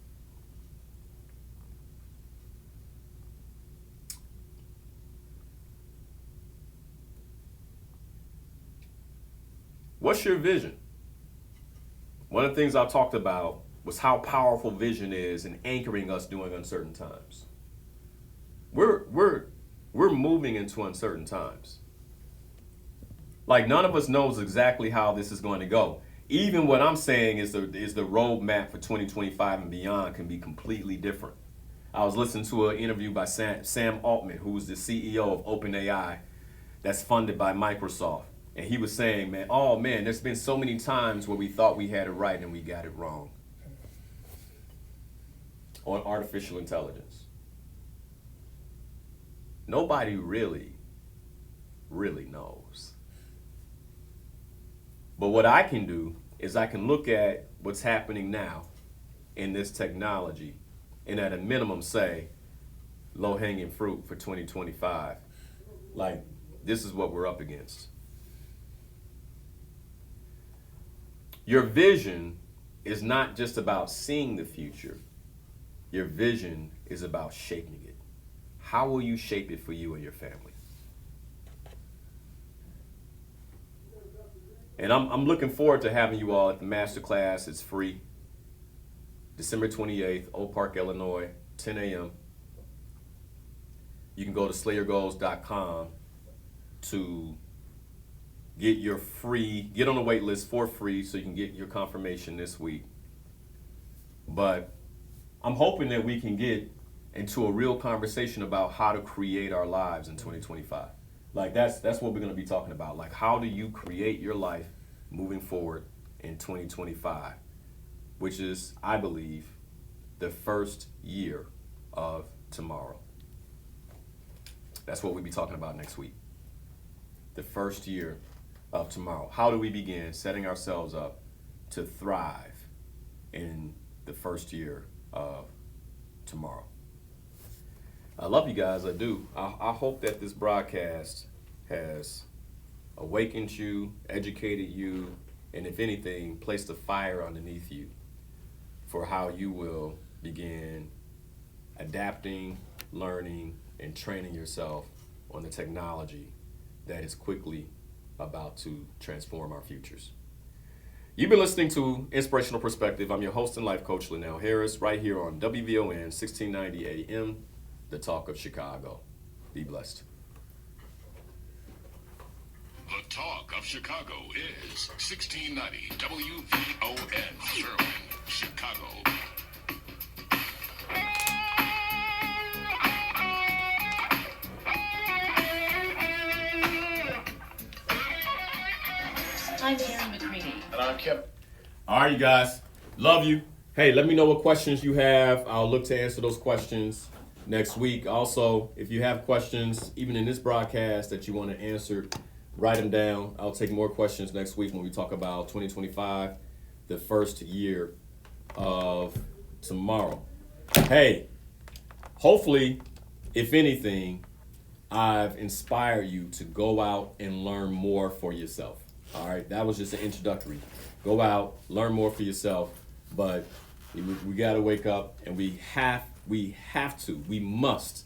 What's your vision? One of the things I talked about was how powerful vision is in anchoring us during uncertain times. We're moving into uncertain times. Like, none of us knows exactly how this is going to go. Even what I'm saying is the roadmap for 2025 and beyond can be completely different. I was listening to an interview by Sam Altman, who was the CEO of OpenAI that's funded by Microsoft. And he was saying, man, there's been so many times where we thought we had it right and we got it wrong on artificial intelligence. Nobody really knows. But what I can do is I can look at what's happening now in this technology and at a minimum say, low-hanging fruit for 2025. Like, this is what we're up against. Your vision is not just about seeing the future. Your vision is about shaping it. How will you shape it for you and your family? And I'm looking forward to having you all at the masterclass. It's free. December 28th, Oak Park, Illinois, 10 a.m. You can go to slayyourgoals.com to get on the wait list for free so you can get your confirmation this week. But I'm hoping that we can get into a real conversation about how to create our lives in 2025. Like that's what we're going to be talking about. Like, how do you create your life moving forward in 2025, which is, I believe, the first year of tomorrow. That's what we'll be talking about next week. The first year of tomorrow. How do we begin setting ourselves up to thrive in the first year of tomorrow? I love you guys, I do. I hope that this broadcast has awakened you, educated you, and if anything, placed a fire underneath you for how you will begin adapting, learning, and training yourself on the technology that is quickly about to transform our futures. You've been listening to Inspirational Perspective. I'm your host and life coach, Linnell Harris, right here on WVON 1690 AM, the talk of Chicago. Be blessed. The talk of Chicago is 1690 WVON, Sherwin, Chicago. I'm Aaron McCready. And I'm Kevin. All right, you guys. Love you. Hey, let me know what questions you have. I'll look to answer those questions next week. Also, if you have questions, even in this broadcast that you want to answer, write them down. I'll take more questions next week when we talk about 2025, the first year of tomorrow. Hey, hopefully, if anything, I've inspired you to go out and learn more for yourself. All right, that was just an introductory. Go out, learn more for yourself, but we got to wake up, and we must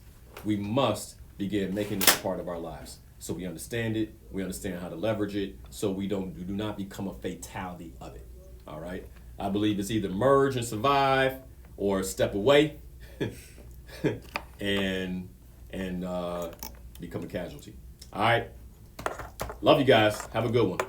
begin making this a part of our lives. So we understand it, we understand how to leverage it, so we do not become a fatality of it. All right, I believe it's either merge and survive, or step away and become a casualty. All right, love you guys. Have a good one.